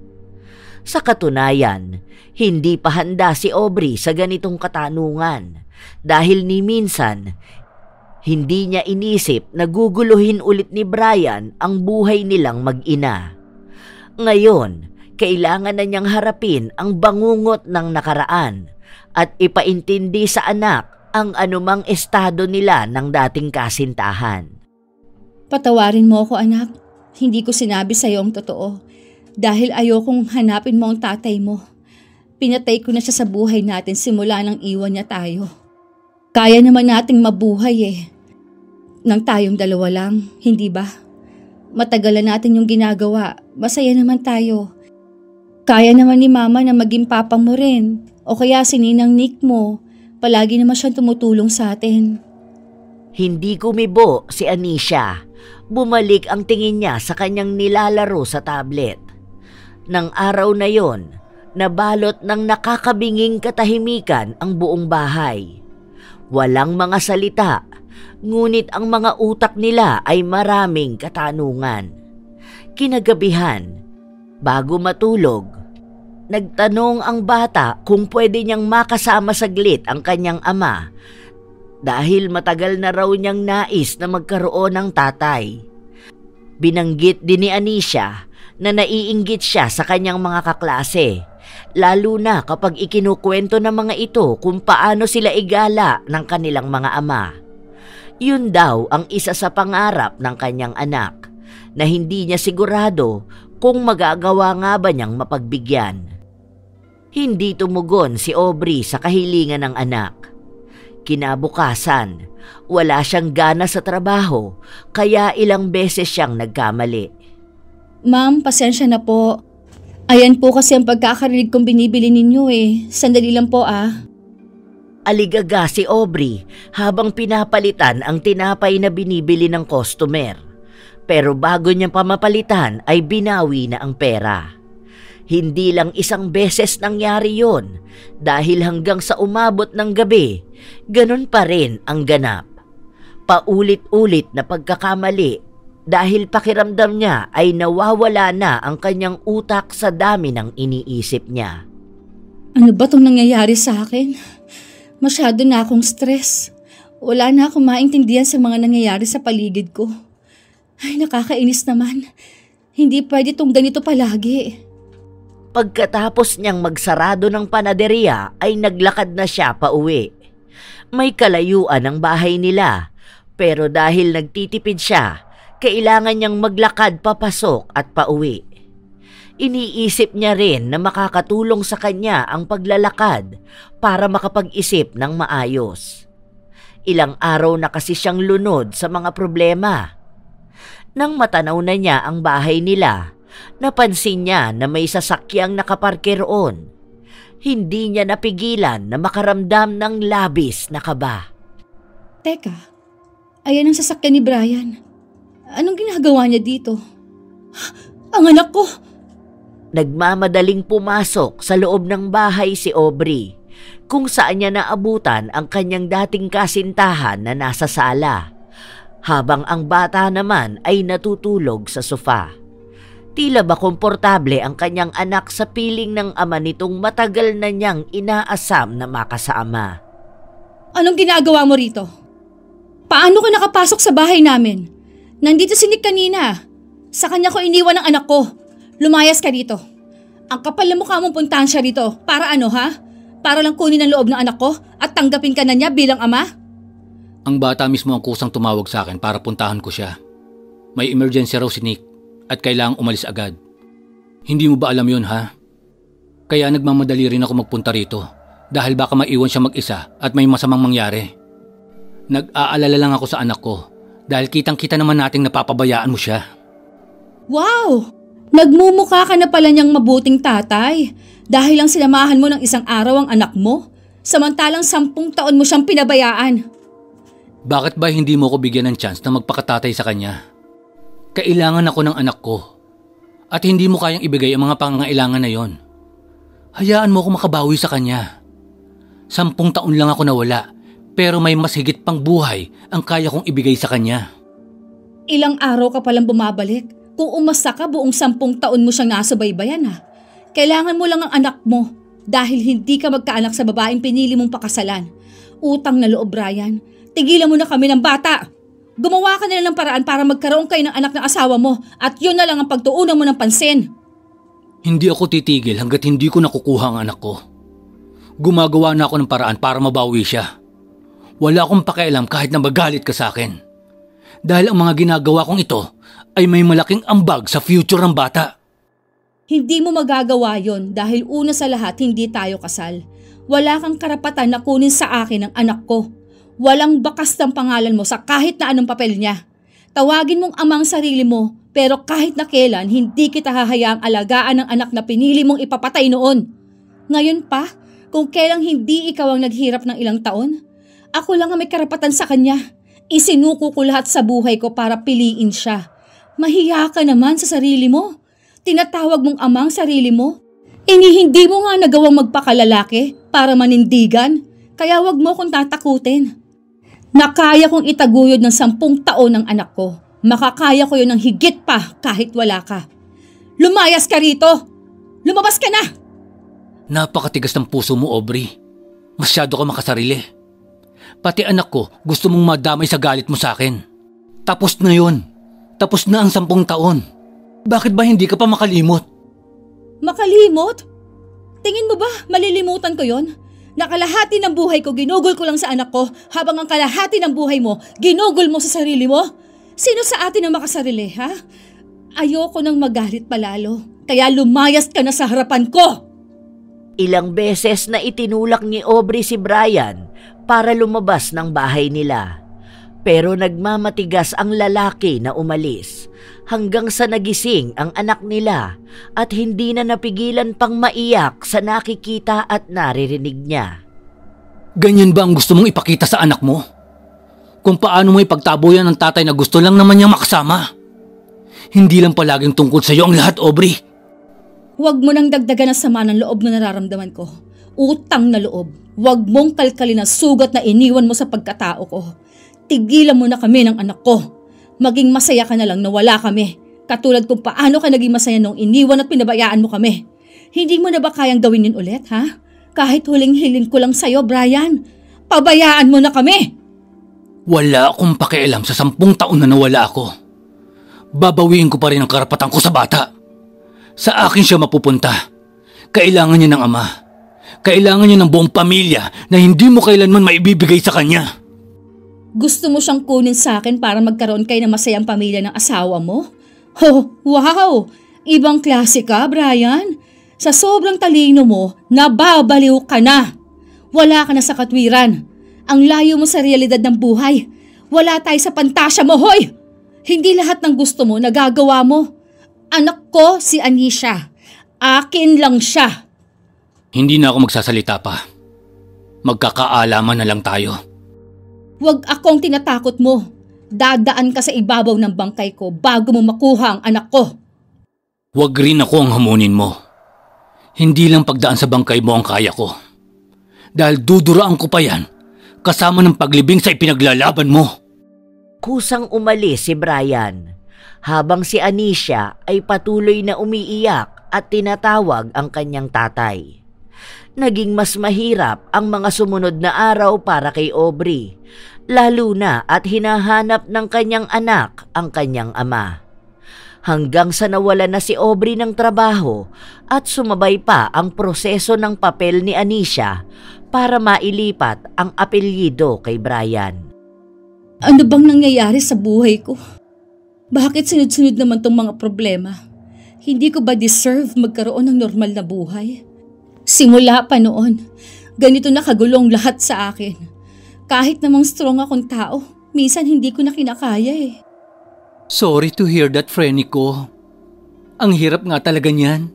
Sa katunayan, hindi pa handa si Aubrey sa ganitong katanungan dahil ni minsan, hindi niya inisip na guguluhin ulit ni Brian ang buhay nilang mag-ina. Ngayon, kailangan na niyang harapin ang bangungot ng nakaraan at ipaintindi sa anak ang anumang estado nila ng dating kasintahan. Patawarin mo ako, anak. Hindi ko sinabi sa'yo ang totoo dahil ayokong hanapin mo ang tatay mo. Pinatay ko na siya sa buhay natin simula nang iwan niya tayo. Kaya naman nating mabuhay nang tayong dalawa lang, hindi ba? Matagal na natin yung ginagawa, masaya naman tayo. Kaya naman ni Mama na maging papa mo rin o kaya si Ninang Nick mo. Palagi naman siyang tumutulong sa atin. Hindi kumibo si Anisha. Bumalik ang tingin niya sa kanyang nilalaro sa tablet. Nang araw na yon, nabalot ng nakakabinging katahimikan ang buong bahay. Walang mga salita, ngunit ang mga utak nila ay maraming katanungan. Kinagabihan, bago matulog, nagtanong ang bata kung pwede niyang makasama saglit ang kanyang ama dahil matagal na raw niyang nais na magkaroon ng tatay. Binanggit din ni Anisha na naiinggit siya sa kanyang mga kaklase, lalo na kapag ikinukwento ng mga ito kung paano sila igala ng kanilang mga ama. Yun daw ang isa sa pangarap ng kanyang anak na hindi niya sigurado kung magagawa nga ba niyang mapagbigyan. Hindi tumugon si Aubrey sa kahilingan ng anak. Kinabukasan, wala siyang gana sa trabaho kaya ilang beses siyang nagkamali. Ma'am, pasensya na po. Ayan po kasi ang pagkakarinig kong binibili ninyo Sandali lang po Aligaga si Aubrey habang pinapalitan ang tinapay na binibili ng customer. Pero bago niya pamapalitan ay binawi na ang pera. Hindi lang isang beses nangyari yon dahil hanggang sa umabot ng gabi, ganun pa rin ang ganap. Paulit-ulit na pagkakamali dahil pakiramdam niya ay nawawala na ang kanyang utak sa dami ng iniisip niya. Ano ba itong nangyayari sa akin? Masyado na akong stress. Wala na akong maintindihan sa mga nangyayari sa paligid ko. Ay, nakakainis naman. Hindi pwede itong ganito palagi. Pagkatapos niyang magsarado ng panaderya ay naglakad na siya pauwi. May kalayuan ang bahay nila, pero dahil nagtitipid siya, kailangan niyang maglakad papasok at pauwi. Iniisip niya rin na makakatulong sa kanya ang paglalakad para makapag-isip ng maayos. Ilang araw na kasi siyang lunod sa mga problema. Nang matanaw na niya ang bahay nila, napansin niya na may sasakyang nakaparke roon. Hindi niya napigilan na makaramdam ng labis na kaba. Teka, ayan ang sasakyan ni Brian. Anong ginagawa niya dito? Ang anak ko! Nagmamadaling pumasok sa loob ng bahay si Aubrey, kung saan niya naabutan ang kanyang dating kasintahan na nasa sala, habang ang bata naman ay natutulog sa sofa. Tila ba komportable ang kanyang anak sa piling ng ama nitong matagal na niyang inaasam na makasama. Anong ginagawa mo rito? Paano ka nakapasok sa bahay namin? Nandito si Nick kanina. Sa kanya ko iniwan ang anak ko. Lumayas ka dito. Ang kapal na mukha mong puntahan siya rito. Para ano ha? Para lang kunin ang loob ng anak ko at tanggapin ka na niya bilang ama? Ang bata mismo ang kusang tumawag sa akin para puntahan ko siya. May emergency raw si Nick at kailangang umalis agad. Hindi mo ba alam yun ha? Kaya nagmamadali rin ako magpunta rito dahil baka maiwan siya mag-isa at may masamang mangyari. Nag-aalala lang ako sa anak ko dahil kitang-kita naman nating napapabayaan mo siya. Wow! Nagmumukha ka na pala niyang mabuting tatay dahil lang sinamahan mo ng isang araw ang anak mo samantalang 10 taon mo siyang pinabayaan. Bakit ba hindi mo ko bigyan ng chance na magpakatatay sa kanya? Kailangan ako ng anak ko at hindi mo kayang ibigay ang mga pangangailangan na yon. Hayaan mo ako makabawi sa kanya. 10 taon lang ako nawala pero may mas higit pang buhay ang kaya kong ibigay sa kanya. Ilang araw ka palang bumabalik. Kung umasa ka, buong 10 taon mo siyang nasubaybayan ha. Kailangan mo lang ang anak mo dahil hindi ka magkaanak sa babaeng pinili mong pakasalan. Utang na loob, Brian. Tigilan mo na kami ng bata. Gumawa ka na lang ng paraan para magkaroon kayo ng anak ng asawa mo at yun na lang ang pagtuunan mo ng pansin. Hindi ako titigil hanggat hindi ko nakukuha ang anak ko. Gumagawa na ako ng paraan para mabawi siya. Wala akong pakialam kahit na magalit ka sa akin. Dahil ang mga ginagawa kong ito ay may malaking ambag sa future ng bata. Hindi mo magagawa yon dahil una sa lahat hindi tayo kasal. Wala kang karapatan na kunin sa akin ang anak ko. Walang bakas ng pangalan mo sa kahit na anong papel niya. Tawagin mong amang sarili mo pero kahit na kailan hindi kita hahayaang alagaan ng anak na pinili mong ipapatay noon. Ngayon pa, kung kailang hindi ikaw ang naghirap ng ilang taon, ako lang ang may karapatan sa kanya. Isinuko ko lahat sa buhay ko para piliin siya. Mahiya ka naman sa sarili mo. Tinatawag mong amang sarili mo. Hindi mo nga nagawang magpakalalaki para manindigan, kaya wag mo akong tatakutin. Nakaya kong itaguyod ng 10 taon ng anak ko. Makakaya ko yun ng higit pa kahit wala ka. Lumayas ka rito! Lumabas ka na! Napakatigas ng puso mo, Aubrey. Masyado ka makasarili. Pati anak ko gusto mong madamay sa galit mo sa akin. Tapos na yun. Tapos na ang 10 taon. Bakit ba hindi ka pa makalimot? Makalimot? Tingin mo ba malilimutan ko yon? Nakalahati ng buhay ko ginugol ko lang sa anak ko habang ang kalahati ng buhay mo ginugol mo sa sarili mo? Sino sa atin ang makasarili, ha? Ayoko nang magalit palalo, kaya lumayas ka na sa harapan ko! Ilang beses na itinulak ni Aubrey si Brian para lumabas ng bahay nila. Pero nagmamatigas ang lalaki na umalis hanggang sa nagising ang anak nila at hindi na napigilan pang maiyak sa nakikita at naririnig niya. Ganyan ba ang gusto mong ipakita sa anak mo? Kung paano mo ipagtabuyan ng tatay na gusto lang naman niyang makasama? Hindi lang palaging tungkol sa iyo ang lahat, Aubrey. Huwag mo nang dagdagan ang sama ng loob na nararamdaman ko. Utang na loob. Huwag mong kalkalin ang sugat na iniwan mo sa pagkatao ko. Tigilan mo na kami ng anak ko. Maging masaya ka na lang na wala kami. Katulad kung paano ka naging masaya nung iniwan at pinabayaan mo kami. Hindi mo na ba kayang gawin yun ulit, ha? Kahit huling-hiling ko lang sa'yo, Brian. Pabayaan mo na kami! Wala akong pakialam sa 10 taon na nawala ako. Babawiin ko pa rin ang karapatan ko sa bata. Sa akin siya mapupunta. Kailangan niya ng ama. Kailangan niya ng buong pamilya na hindi mo kailanman maibibigay sa kanya. Gusto mo siyang kunin sa akin para magkaroon kayo ng masayang pamilya ng asawa mo? Oh, wow! Ibang klase ka, Brian. Sa sobrang talino mo, nababaliw ka na. Wala ka na sa katwiran. Ang layo mo sa realidad ng buhay. Wala tayo sa pantasya mo, hoy! Hindi lahat ng gusto mo nagagawa mo. Anak ko si Anisha. Akin lang siya. Hindi na ako magsasalita pa. Magkakaalaman na lang tayo. Huwag akong tinatakot mo. Dadaan ka sa ibabaw ng bangkay ko bago mo makuha ang anak ko. Huwag rin ako ang hamunin mo. Hindi lang pagdaan sa bangkay mo ang kaya ko. Dahil duduraan ko pa yan, kasama ng paglibing sa ipinaglalaban mo. Kusang umalis si Brian, habang si Anisha ay patuloy na umiiyak at tinatawag ang kanyang tatay. Naging mas mahirap ang mga sumunod na araw para kay Aubrey, lalo na at hinahanap ng kanyang anak ang kanyang ama. Hanggang sa nawala na si Aubrey ng trabaho at sumabay pa ang proseso ng papel ni Anisha para mailipat ang apelyido kay Brian. Ano bang nangyayari sa buhay ko? Bakit sunod-sunod naman tong mga problema? Hindi ko ba deserve magkaroon ng normal na buhay? Simula pa noon, ganito na kagulong lahat sa akin. Kahit namang strong akong tao, minsan hindi ko na kinakaya eh. Sorry to hear that, Frenny ko. Ang hirap nga talaga niyan.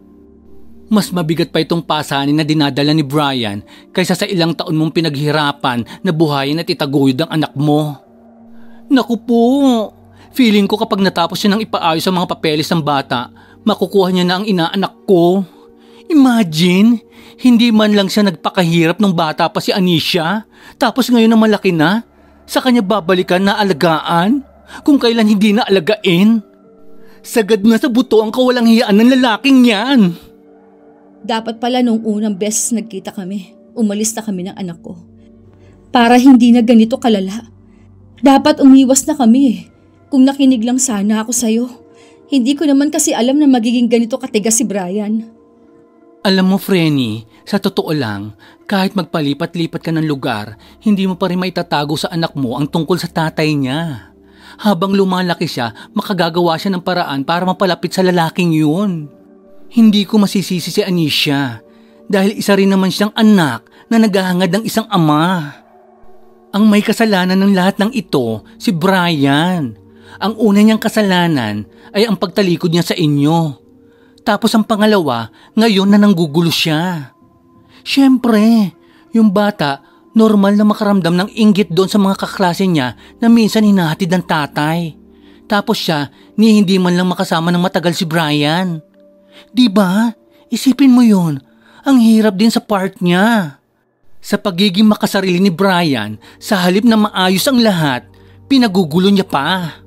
Mas mabigat pa itong pasanin na dinadala ni Brian kaysa sa ilang taon mong pinaghirapan na buhayin at itaguyod ang anak mo. Naku po, feeling ko kapag natapos siya ng ipaayos ang mga papeles ng bata, makukuha niya na ang inaanak ko. Imagine, hindi man lang siya nagpakahirap nung bata pa si Anisha, tapos ngayon na malaki na, sa kanya babalikan na alagaan? kung kailan hindi na alagain. Sagad na sa buto ang kawalang hiyaan ng lalaking yan. Dapat pala nung unang beses nagkita kami, umalis na kami ng anak ko. Para hindi na ganito kalala. Dapat umiwas na kami. Kung nakinig lang sana ako sa'yo. Hindi ko naman kasi alam na magiging ganito katigas si Brian. Alam mo, Frenny, sa totoo lang, kahit magpalipat-lipat ka ng lugar, hindi mo pa rin maitatago sa anak mo ang tungkol sa tatay niya. Habang lumalaki siya, makagagawa siya ng paraan para mapalapit sa lalaking yun. Hindi ko masisisi si Anisha dahil isa rin naman siyang anak na naghahangad ng isang ama. Ang may kasalanan ng lahat ng ito, si Brian. Ang una niyang kasalanan ay ang pagtalikod niya sa inyo. Tapos ang pangalawa, ngayon na nanggugulo siya. Siyempre, yung bata, normal na makaramdam ng inggit doon sa mga kaklase niya na minsan hinahatid ng tatay. Tapos siya, hindi man lang makasama ng matagal si Brian. Diba? Isipin mo yun. Ang hirap din sa part niya. Sa pagiging makasarili ni Brian, sa halip na maayos ang lahat, pinagugulo niya pa.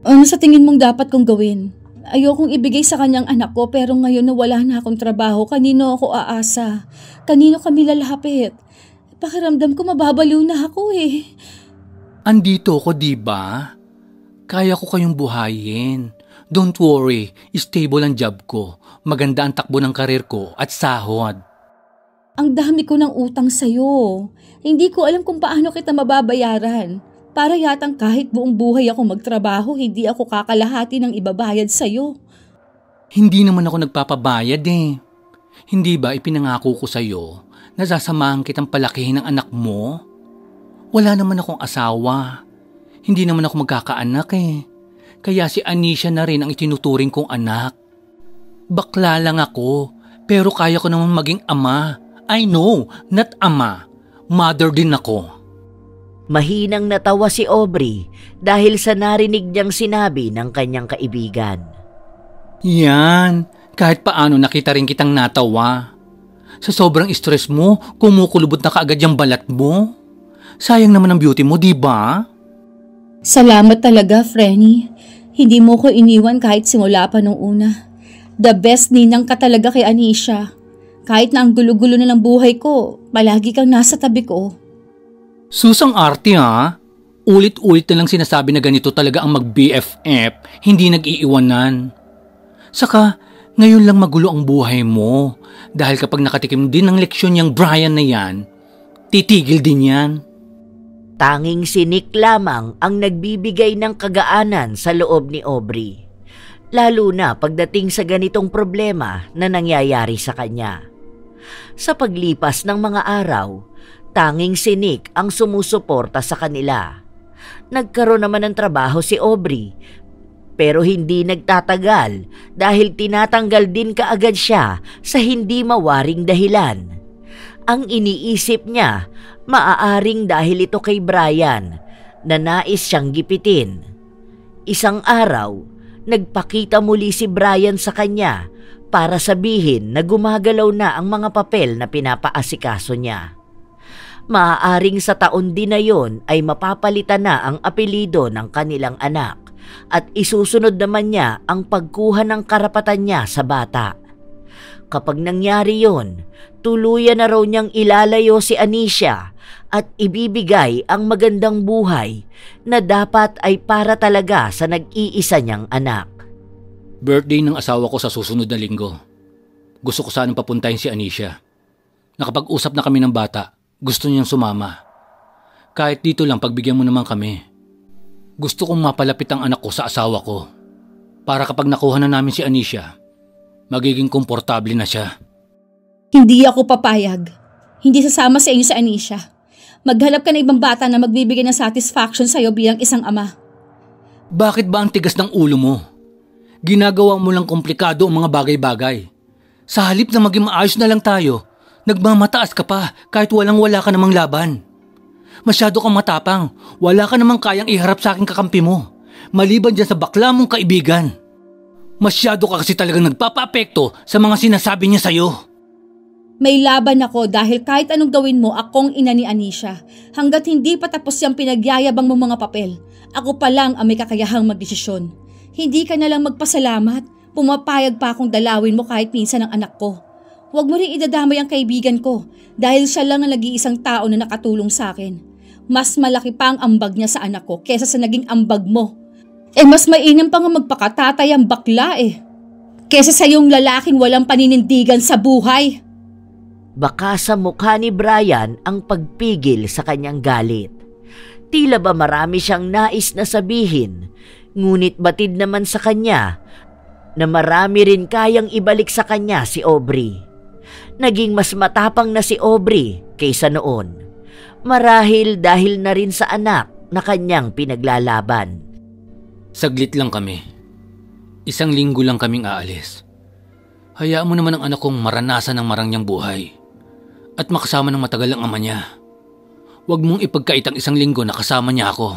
Ano sa tingin mong dapat kong gawin? Ayokong ibigay sa kanyang anak ko pero ngayon na wala na akong trabaho, kanino ako aasa? Kanino kami lalapit? Pakiramdam ko mababaliw na ako eh. Andito ko, diba? Kaya ko kayong buhayin. Don't worry, stable ang job ko. Maganda ang takbo ng karir ko at sahod. Ang dami ko ng utang sa'yo. Hindi ko alam kung paano kita mababayaran. Para yatang kahit buong buhay ako magtrabaho, hindi ako kakalahati ng ibabayad sa'yo. Hindi naman ako nagpapabayad eh. Hindi ba ipinangako ko sa'yo na sasamahan kitang palakihin ng anak mo? Wala naman akong asawa. Hindi naman ako magkakaanak eh. Kaya si Anisha na rin ang itinuturing kong anak. Bakla lang ako, pero kaya ko naman maging ama. I know, not ama. Mother din ako. Mahinang natawa si Aubrey dahil sa narinig niyang sinabi ng kanyang kaibigan. Yan, kahit paano nakita rin kitang natawa. Sa sobrang stress mo, kumukulubot na kaagad yung balat mo. Sayang naman ang beauty mo, di ba? Salamat talaga, Frenny. Hindi mo ko iniwan kahit simula pa nung una. The best ninang ka talaga kay Anisha. Kahit na ang gulo-gulo na ng buhay ko, palagi kang nasa tabi ko. Susang arte ha? Ulit-ulit na lang sinasabi na ganito talaga ang mag-BFF, hindi nag-iiwanan. Saka, ngayon lang magulo ang buhay mo dahil kapag nakatikim din ng leksyon niyang Brian na yan, titigil din yan. Tanging si Nick lamang ang nagbibigay ng kagaanan sa loob ni Aubrey. Lalo na pagdating sa ganitong problema na nangyayari sa kanya. Sa paglipas ng mga araw, tanging si Nick ang sumusuporta sa kanila. Nagkaroon naman ng trabaho si Aubrey, pero hindi nagtatagal dahil tinatanggal din kaagad siya sa hindi mawaring dahilan. Ang iniisip niya, maaaring dahil ito kay Brian na nais siyang gipitin. Isang araw, nagpakita muli si Brian sa kanya para sabihin na gumagalaw na ang mga papel na pinapaasikaso niya. Maaaring sa taon din na yon ay mapapalitan na ang apelido ng kanilang anak at isusunod naman niya ang pagkuha ng karapatan niya sa bata. Kapag nangyari yon, tuluyan na raw niyang ilalayo si Anisha at ibibigay ang magandang buhay na dapat ay para talaga sa nag-iisa niyang anak. Birthday ng asawa ko sa susunod na linggo. Gusto ko sanang papuntahin si Anisha. Nakapag-usap na kami ng bata. Gusto niyang sumama. Kahit dito lang pagbigyan mo naman kami. Gusto kong mapalapit ang anak ko sa asawa ko. Para kapag nakuha na namin si Anisha, magiging komportable na siya. Hindi ako papayag. Hindi sasama sa inyo si Anisha. Maghanap ka na ibang bata na magbibigay ng satisfaction sa'yo bilang isang ama. Bakit ba ang tigas ng ulo mo? Ginagawa mo lang komplikado ang mga bagay-bagay. Sa halip na maging maayos na lang tayo, nagmamataas ka pa kahit walang-wala ka namang laban. Masyado kang matapang, wala ka namang kayang iharap sa aking kakampi mo. Maliban dyan sa bakla mong kaibigan. Masyado ka kasi talagang nagpapa-apekto sa mga sinasabi niya sa'yo. May laban ako dahil kahit anong gawin mo, akong ina ni Anisha. Hanggat hindi pa tapos yung pinagyayabang mo mga papel, ako pa lang ang may kakayahang magdesisyon. Hindi ka na lang magpasalamat. Pumapayag pa akong dalawin mo kahit minsan ang anak ko. Huwag mo rin idadamay ang kaibigan ko dahil siya lang ang nag-iisang tao na nakatulong sa akin. Mas malaki pa ang ambag niya sa anak ko kesa sa naging ambag mo. Mas mainam pa nga magpakatatay ang bakla kesa sa yung lalaking walang paninindigan sa buhay. Baka sa mukha ni Brian ang pagpigil sa kanyang galit. Tila ba marami siyang nais na sabihin, ngunit batid naman sa kanya na marami rin kayang ibalik sa kanya si Aubrey. Naging mas matapang na si Aubrey kaysa noon. Marahil dahil na rin sa anak na kanyang pinaglalaban. Saglit lang kami. 1 linggo lang kaming aalis. Hayaan mo naman ang anak kong maranasan ng marangyang buhay at makasama ng matagal ang ama niya. Huwag mong ipagkait ang 1 linggo na kasama niya ako.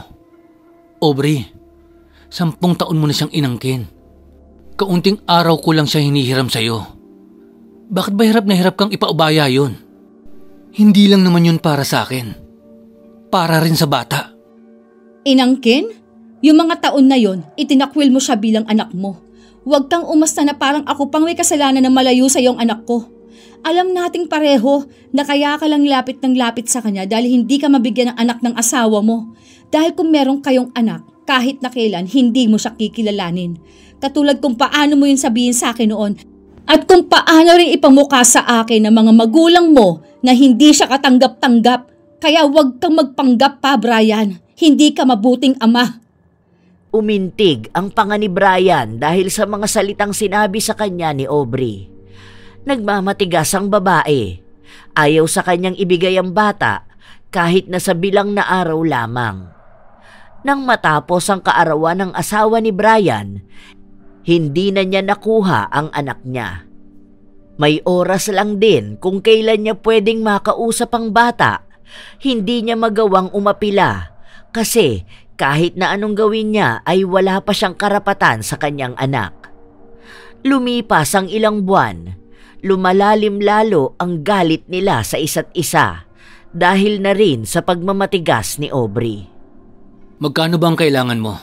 Aubrey, 10 taon mo na siyang inangkin. Kaunting araw ko lang siya hinihiram sa'yo. Bakit ba hirap na hirap kang ipaubaya yun? Hindi lang naman yun para sa akin. Para rin sa bata. Inangkin? Yung mga taon na yon, itinakwil mo siya bilang anak mo. Huwag kang umasta na parang ako pang may kasalanan na malayo sa iyong anak ko. Alam nating pareho na kaya ka lang lapit ng lapit sa kanya dahil hindi ka mabigyan ng anak ng asawa mo. Dahil kung meron kayong anak, kahit na kailan, hindi mo siya kikilalanin. Katulad kung paano mo yun sabihin sa akin noon at kung paano rin ipamukha sa akin ng mga magulang mo na hindi siya katanggap-tanggap. Kaya huwag kang magpanggap pa, Brian. Hindi ka mabuting ama. Umintig ang panga ni Brian dahil sa mga salitang sinabi sa kanya ni Aubrey. Nagmamatigas ang babae. Ayaw sa kanyang ibigay ang bata kahit na sa bilang na araw lamang. Nang matapos ang kaarawan ng asawa ni Brian, hindi na niya nakuha ang anak niya. May oras lang din kung kailan niya pwedeng makausap ang bata. Hindi niya magawang umapila kasi kahit na anong gawin niya ay wala pa siyang karapatan sa kanyang anak. Lumipas ang ilang buwan. Lumalalim lalo ang galit nila sa isa't isa dahil na rin sa pagmamatigas ni Aubrey. Magkano ba ang kailangan mo?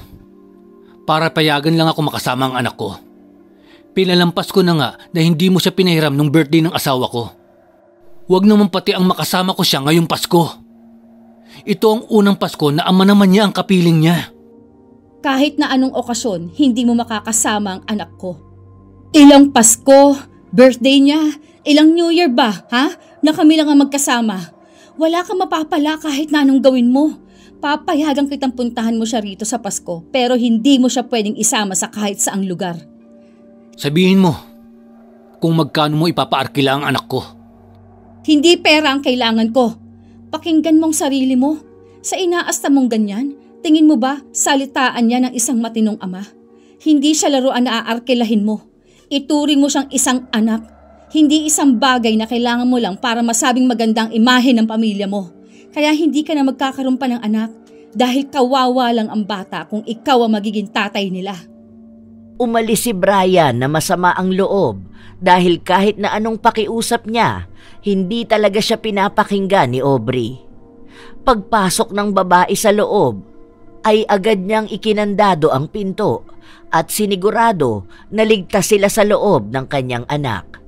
Para payagan lang ako makasama ang anak ko. Pinalampas ko na nga na hindi mo siya pinahiram nung birthday ng asawa ko. Huwag naman pati ang makasama ko siya ngayong Pasko. Ito ang unang Pasko na ama naman niya ang kapiling niya. Kahit na anong okasyon, hindi mo makakasama ang anak ko. Ilang Pasko, birthday niya, ilang New Year ba, ha? Na kami lang ang magkasama. Wala kang mapapala kahit na anong gawin mo. Papayagan kitang puntahan mo siya rito sa Pasko, pero hindi mo siya pwedeng isama sa kahit saang lugar. Sabihin mo, kung magkano mo ipapaarkila ang anak ko. Hindi pera ang kailangan ko. Pakinggan mong sarili mo. Sa inaasta mong ganyan, tingin mo ba salitaan niya ng isang matinong ama? Hindi siya laruan na aarkilahin mo. Ituring mo siyang isang anak. Hindi isang bagay na kailangan mo lang para masabing magandang imahe ng pamilya mo. Kaya hindi ka na magkakaroon pa ng anak dahil kawawa lang ang bata kung ikaw ang magiging tatay nila. Umalis si Brian na masama ang loob dahil kahit na anong pakiusap niya, hindi talaga siya pinapakinggan ni Aubrey. Pagpasok ng babae sa loob, ay agad niyang ikinandado ang pinto at sinigurado na ligtas sila sa loob ng kanyang anak.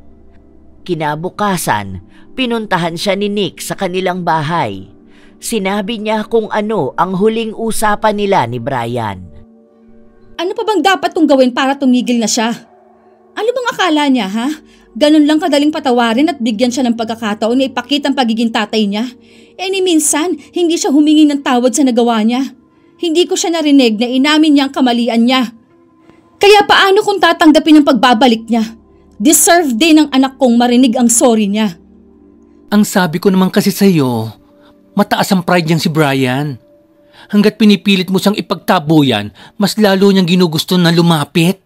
Kinabukasan, pinuntahan siya ni Nick sa kanilang bahay. Sinabi niya kung ano ang huling usapan nila ni Brian. Ano pa bang dapat kong gawin para tumigil na siya? Ano bang akala niya, ha? Ganun lang kadaling patawarin at bigyan siya ng pagkakataon na ipakita ang pagiging tatay niya. Ni minsan, hindi siya humingi ng tawad sa nagawa niya. Hindi ko siya narinig na inamin niya ang kamalian niya. Kaya paano kung tatanggapin ang pagbabalik niya? Deserve din ng anak kong marinig ang sorry niya. Ang sabi ko naman kasi sa'yo, mataas ang pride niyang si Brian. Hanggat pinipilit mo siyang ipagtabuyan, mas lalo niyang ginugusto na lumapit.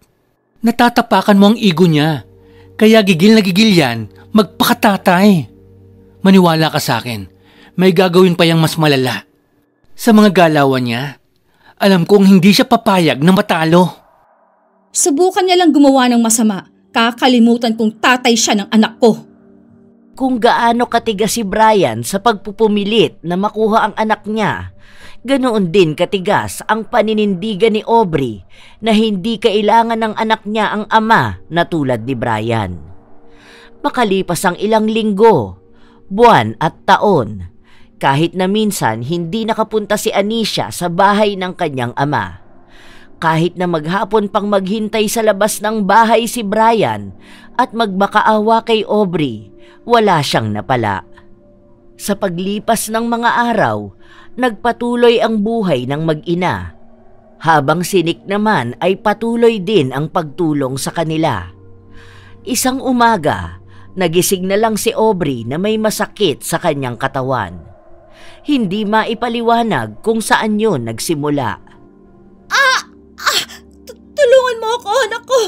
Natatapakan mo ang ego niya. Kaya gigil na gigil yan, magpakatatay. Maniwala ka sa akin, may gagawin pa yang mas malala. Sa mga galawan niya, alam kong hindi siya papayag na matalo. Subukan niya lang gumawa ng masama, kakalimutan kong tatay siya ng anak ko. Kung gaano katigas si Brian sa pagpupumilit na makuha ang anak niya, ganoon din katigas ang paninindigan ni Aubrey na hindi kailangan ng anak niya ang ama na tulad ni Brian. Makalipas ang ilang linggo, buwan at taon, kahit na minsan hindi nakapunta si Anisha sa bahay ng kanyang ama. Kahit na maghapon pang maghintay sa labas ng bahay si Brian at magmakaawa kay Aubrey, wala siyang napala. Sa paglipas ng mga araw, nagpatuloy ang buhay ng mag-ina, habang si Nick naman ay patuloy din ang pagtulong sa kanila. Isang umaga, nagising na lang si Aubrey na may masakit sa kanyang katawan. Hindi maipaliwanag kung saan yun nagsimula. Tulungan mo ako, anak ko!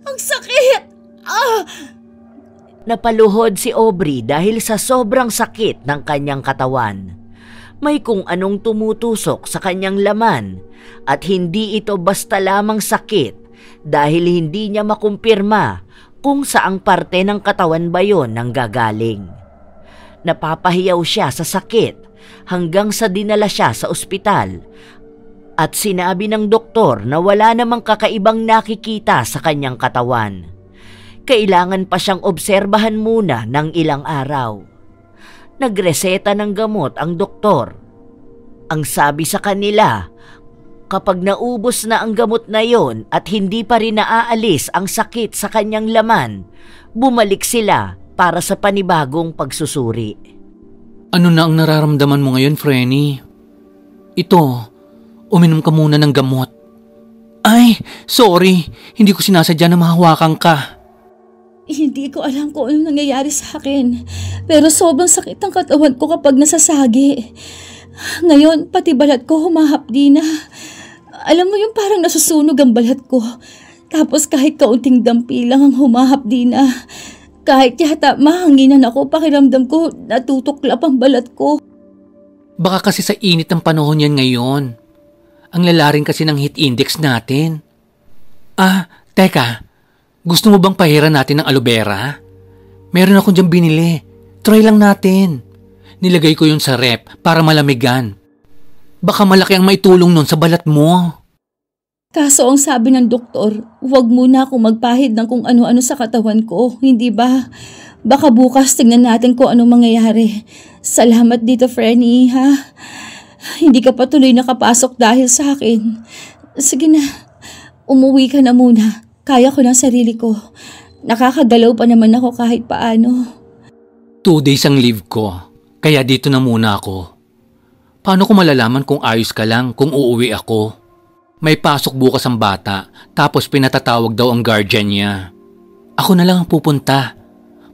Ang sakit! Napaluhod si Aubrey dahil sa sobrang sakit ng kanyang katawan. May kung anong tumutusok sa kanyang laman at hindi ito basta lamang sakit dahil hindi niya makumpirma kung saang parte ng katawan ba yon nanggagaling. Napapahiyaw siya sa sakit hanggang sa dinala siya sa ospital at sinabi ng doktor na wala namang kakaibang nakikita sa kanyang katawan. Kailangan pa siyang obserbahan muna ng ilang araw. Nagreseta ng gamot ang doktor. Ang sabi sa kanila, kapag naubos na ang gamot na yon at hindi pa rin naaalis ang sakit sa kanyang laman, bumalik sila para sa panibagong pagsusuri. Ano na ang nararamdaman mo ngayon, Frenny? Ito, uminom ka muna ng gamot. Ay, sorry. Hindi ko sinasadya na mahawakan ka. Hindi ko alam kung anong nangyayari sa akin. Pero sobrang sakit ang katawan ko kapag nasasagi. Ngayon, pati balat ko humahapdi na. Alam mo yung parang nasusunog ang balat ko. Tapos kahit kaunting dampi lang ang humahapdi na. Kahit yata mahanginan ako, pakiramdam ko natutuklap ang balat ko. Baka kasi sa init ng panahon yan ngayon. Ang lalaring kasi ng heat index natin. Teka. Gusto mo bang pahiran natin ng aloe vera? Meron akong dyan binili. Try lang natin. Nilagay ko yun sa rep para malamigan. Baka malaki ang maitulong nun sa balat mo. Kaso ang sabi ng doktor, huwag muna akong magpahid ng kung ano-ano sa katawan ko, hindi ba? Baka bukas tingnan natin kung anong mangyayari. Salamat dito, Frenny, ha? Hindi ka patuloy nakapasok dahil sa akin. Sige na, umuwi ka na muna. Kaya ko ng sarili ko. Nakakagalaw pa naman ako kahit paano. 2 days ang leave ko, kaya dito na muna ako. Paano ko malalaman kung ayos ka lang kung uuwi ako? May pasok bukas ang bata, tapos pinatatawag daw ang guardian niya. Ako na lang ang pupunta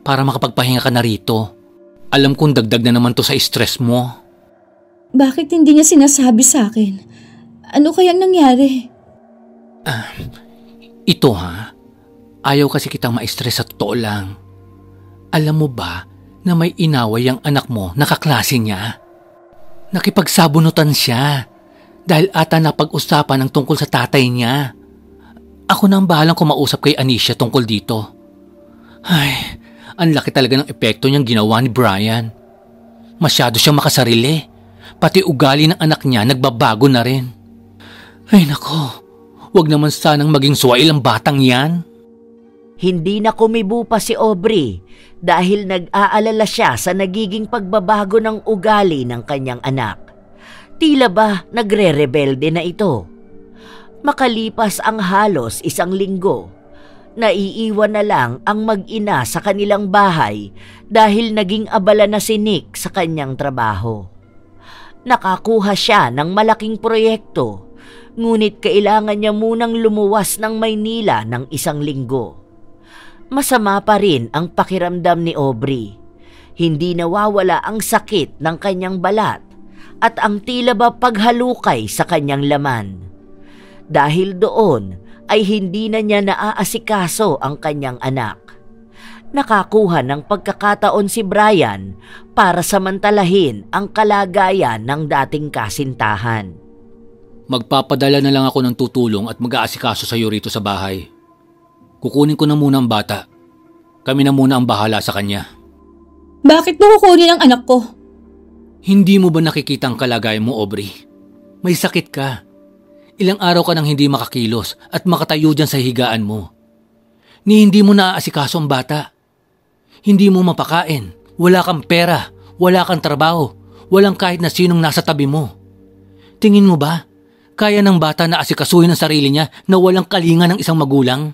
para makapagpahinga ka na rito. Alam kong dagdag na naman to sa stress mo. Bakit hindi niya sinasabi sa akin? Ano kayang nangyari? Ito ayaw kasi kitang ma-stress sa totoo lang. Alam mo ba na may inaway ang anak mo na kaklase niya? Nakipagsabunutan siya dahil ata napag-usapan ang tungkol sa tatay niya. Ako na ang bahalang kumausap kay Anisha tungkol dito. Ay, ang laki talaga ng epekto niyang ginawa ni Brian. Masyado siyang makasarili. Pati ugali ng anak niya nagbabago na rin. Ay nako. Huwag naman sanang maging suwail ang batang yan. Hindi na kumibo pa si Aubrey dahil nag-aalala siya sa nagiging pagbabago ng ugali ng kanyang anak. Tila ba nagre-rebelde na ito? Makalipas ang halos 1 linggo, naiiwan na lang ang mag-ina sa kanilang bahay dahil naging abala na si Nick sa kanyang trabaho. Nakakuha siya ng malaking proyekto. Ngunit kailangan niya munang lumuwas ng Maynila ng 1 linggo. Masama pa rin ang pakiramdam ni Aubrey. Hindi nawawala ang sakit ng kanyang balat at ang tila ba paghalukay sa kanyang laman. Dahil doon ay hindi na niya naaasikaso ang kanyang anak. Nakakuha ng pagkakataon si Brian para samantalahin ang kalagayan ng dating kasintahan. Magpapadala na lang ako ng tutulong at mag-aasikaso sa iyo rito sa bahay. Kukunin ko na muna ang bata. Kami na muna ang bahala sa kanya. Bakit mo kukunin ang anak ko? Hindi mo ba nakikita ang kalagayan mo, Aubrey? May sakit ka. Ilang araw ka nang hindi makakilos at makatayo dyan sa higaan mo. Ni hindi mo naaasikaso ang bata. Hindi mo mapakain, wala kang pera, wala kang trabaho, walang kahit na sinong nasa tabi mo. Tingin mo ba, kaya ng bata na asikasuhin ang sarili niya na walang kalinga ng isang magulang?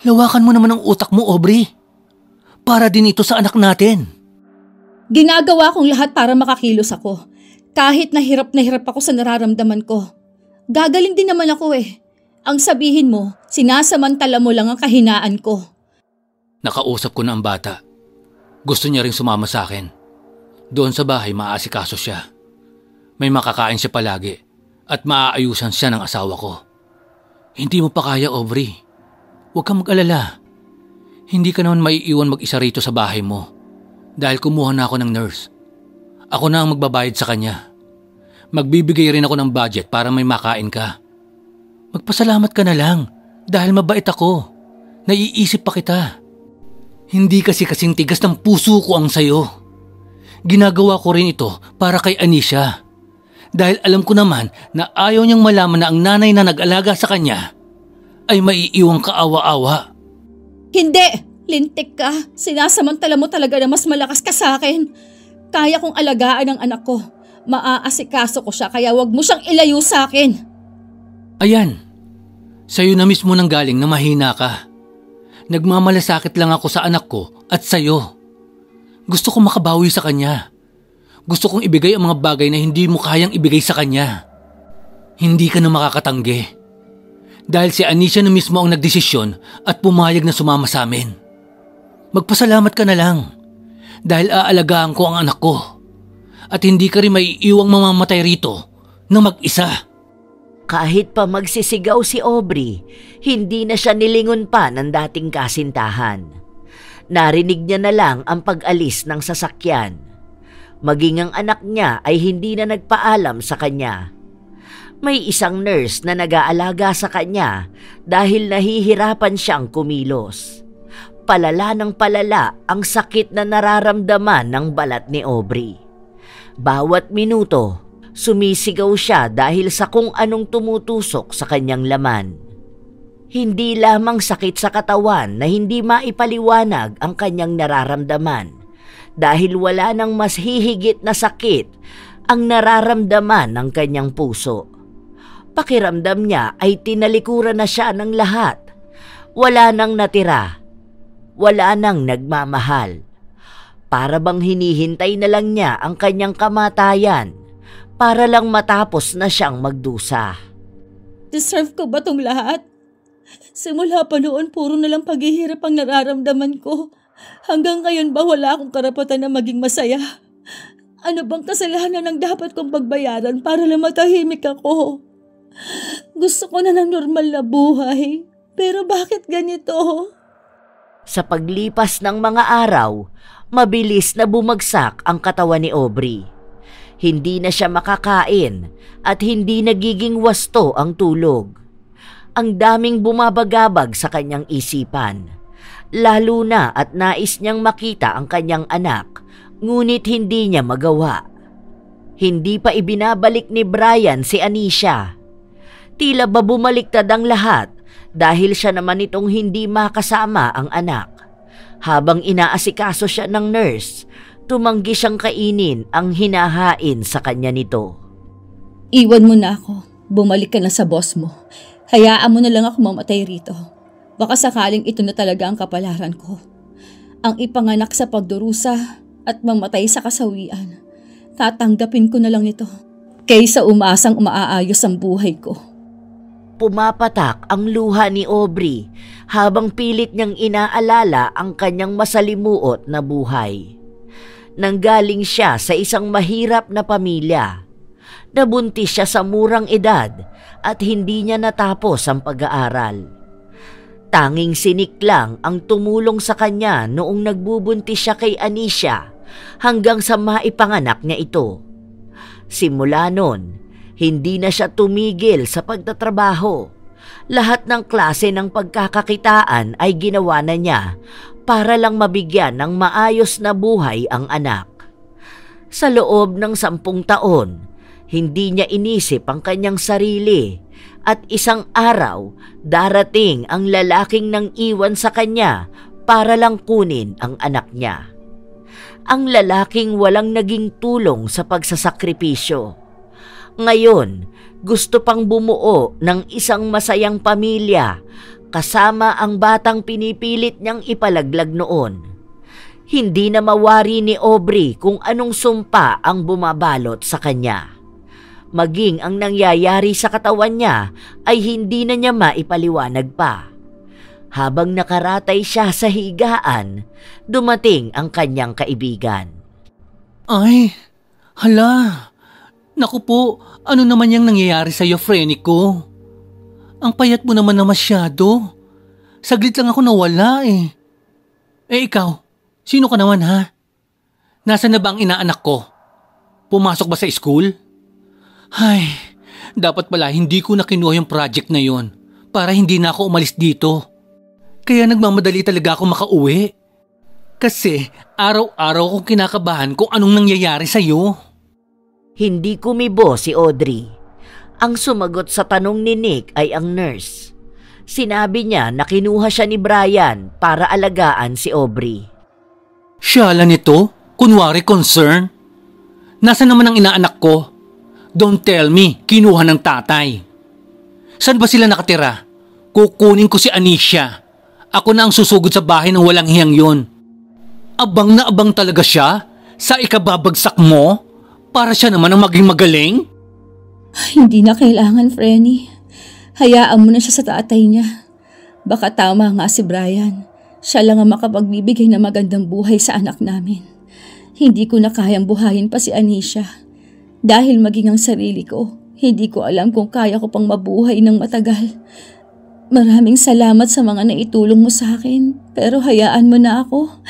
Lawakan mo naman ang utak mo, Aubrey. Para din ito sa anak natin. Ginagawa kong lahat para makakilos ako. Kahit na hirap ako sa nararamdaman ko. Gagaling din naman ako eh. Ang sabihin mo, sinasamantala mo lang ang kahinaan ko. Nakausap ko na ang bata. Gusto niya ring sumama sa akin. Doon sa bahay maaasikaso siya. May makakain siya palagi at maaayusan siya ng asawa ko. Hindi mo pa kaya, Aubrey. Huwag kang mag-alala. Hindi ka naman maiiwan mag-isa rito sa bahay mo. Dahil kumuha na ako ng nurse. Ako na ang magbabayad sa kanya. Magbibigay rin ako ng budget para may makain ka. Magpasalamat ka na lang dahil mabait ako. Naiisip pa kita. Hindi kasi kasing tigas ng puso ko ang sayo. Ginagawa ko rin ito para kay Anisha. Dahil alam ko naman na ayaw niyang malaman na ang nanay na nag-alaga sa kanya ay maiiwang kaawa-awa. Hindi! Lintik ka. Sinasamantala mo talaga na mas malakas ka sa akin. Kaya kong alagaan ang anak ko. Maaasikaso ko siya kaya wag mo siyang ilayo sa akin. Ayan. Sa'yo na mismo nang galing na mahina ka. Nagmamalasakit lang ako sa anak ko at sa'yo. Gusto kong makabawi sa kanya. Gusto kong ibigay ang mga bagay na hindi mo kayang ibigay sa kanya. Hindi ka na makakatanggi. Dahil si Anisha na mismo ang nagdesisyon at pumayag na sumama sa amin. Magpasalamat ka na lang dahil aalagaan ko ang anak ko at hindi ka rin maiiwang mamamatay rito na mag-isa. Kahit pa magsisigaw si Aubrey, hindi na siya nilingon pa ng dating kasintahan. Narinig niya na lang ang pag-alis ng sasakyan. Maging ang anak niya ay hindi na nagpaalam sa kanya. May isang nurse na nag-aalaga sa kanya dahil nahihirapan siyang kumilos. Palala ng palala ang sakit na nararamdaman ng balat ni Aubrey. Bawat minuto, sumisigaw siya dahil sa kung anong tumutusok sa kanyang laman. Hindi lamang sakit sa katawan na hindi maipaliwanag ang kanyang nararamdaman dahil wala nang mas hihigit na sakit ang nararamdaman ng kanyang puso. Pakiramdam niya ay tinalikuran na siya ng lahat. Wala nang natira. Wala nang nagmamahal. Para bang hinihintay na lang niya ang kanyang kamatayan para lang matapos na siyang magdusa. Deserve ko ba tong lahat? Simula pa noon puro na lang paghihirap ang nararamdaman ko. Hanggang ngayon ba wala akong karapatan na maging masaya? Ano bang kasalanan ang dapat kong pagbayaran para lang matahimik ako? Gusto ko na ng normal na buhay. Pero bakit ganito? Sa paglipas ng mga araw, mabilis na bumagsak ang katawan ni Aubrey. Hindi na siya makakain at hindi nagiging wasto ang tulog. Ang daming bumabagabag sa kanyang isipan. Lalo na at nais niyang makita ang kanyang anak, ngunit hindi niya magawa. Hindi pa ibinabalik ni Brian si Anisha. Tila ba bumaliktad ang lahat dahil siya naman itong hindi makasama ang anak. Habang inaasikaso siya ng nurse, tumanggi siyang kainin ang hinahain sa kanya nito. Iwan mo na ako. Bumalik ka na sa boss mo. Hayaan mo na lang ako mamatay rito. Baka sakaling ito na talaga ang kapalaran ko. Ang ipanganak sa pagdurusa at mamatay sa kasawian. Tatanggapin ko na lang ito. Kaysa umasang umaayos ang buhay ko. Pumapatak ang luha ni Aubrey habang pilit niyang inaalala ang kanyang masalimuot na buhay. Nanggaling siya sa isang mahirap na pamilya. Nabuntis siya sa murang edad at hindi niya natapos ang pag-aaral. Tanging sinik lang ang tumulong sa kanya noong nagbubuntis siya kay Anisha hanggang sa maipanganak niya ito. Simula noon, hindi na siya tumigil sa pagtatrabaho. Lahat ng klase ng pagkakakitaan ay ginawa na niya para lang mabigyan ng maayos na buhay ang anak. Sa loob ng 10 taon, hindi niya inisip ang kanyang sarili at isang araw darating ang lalaking nang iwan sa kanya para lang kunin ang anak niya. Ang lalaking walang naging tulong sa pagsasakripisyo. Ngayon, gusto pang bumuo ng isang masayang pamilya kasama ang batang pinipilit niyang ipalaglag noon. Hindi na mawari ni Aubrey kung anong sumpa ang bumabalot sa kanya. Maging ang nangyayari sa katawan niya ay hindi na niya maipaliwanag pa. Habang nakaratay siya sa higaan, dumating ang kanyang kaibigan. Ay, hala. Naku po, ano naman yung nangyayari sa'yo, Frenny ko? Ang payat mo naman na masyado. Saglit lang ako nawala eh. Eh ikaw, sino ka naman ha? Nasaan na ba ang inaanak ko? Pumasok ba sa school? Ay, dapat pala hindi ko na kinuha yung project na yon para hindi na ako umalis dito. Kaya nagmamadali talaga ako makauwi. Kasi araw-araw kong kinakabahan kung anong nangyayari sa'yo. Hindi kumibo si Audrey. Ang sumagot sa tanong ni Nick ay ang nurse. Sinabi niya na kinuha siya ni Brian para alagaan si Aubrey. Siyala nito, kunwari concern. Nasaan naman ang inaanak ko? Don't tell me, kinuha ng tatay. Saan ba sila nakatira? Kukunin ko si Anisha. Ako na ang susugod sa bahay ng walang hiyang yun. Abang na abang talaga siya sa ikababagsak mo para siya naman ang maging magaling? Hindi na kailangan, Frenny. Hayaan mo na siya sa tatay niya. Baka tama nga si Brian. Siya lang ang makapagbibigay ng magandang buhay sa anak namin. Hindi ko na kayang buhayin pa si Anisha. Dahil maging ang sarili ko, hindi ko alam kung kaya ko pang mabuhay ng matagal. Maraming salamat sa mga naitulong mo sa akin, pero hayaan mo na ako.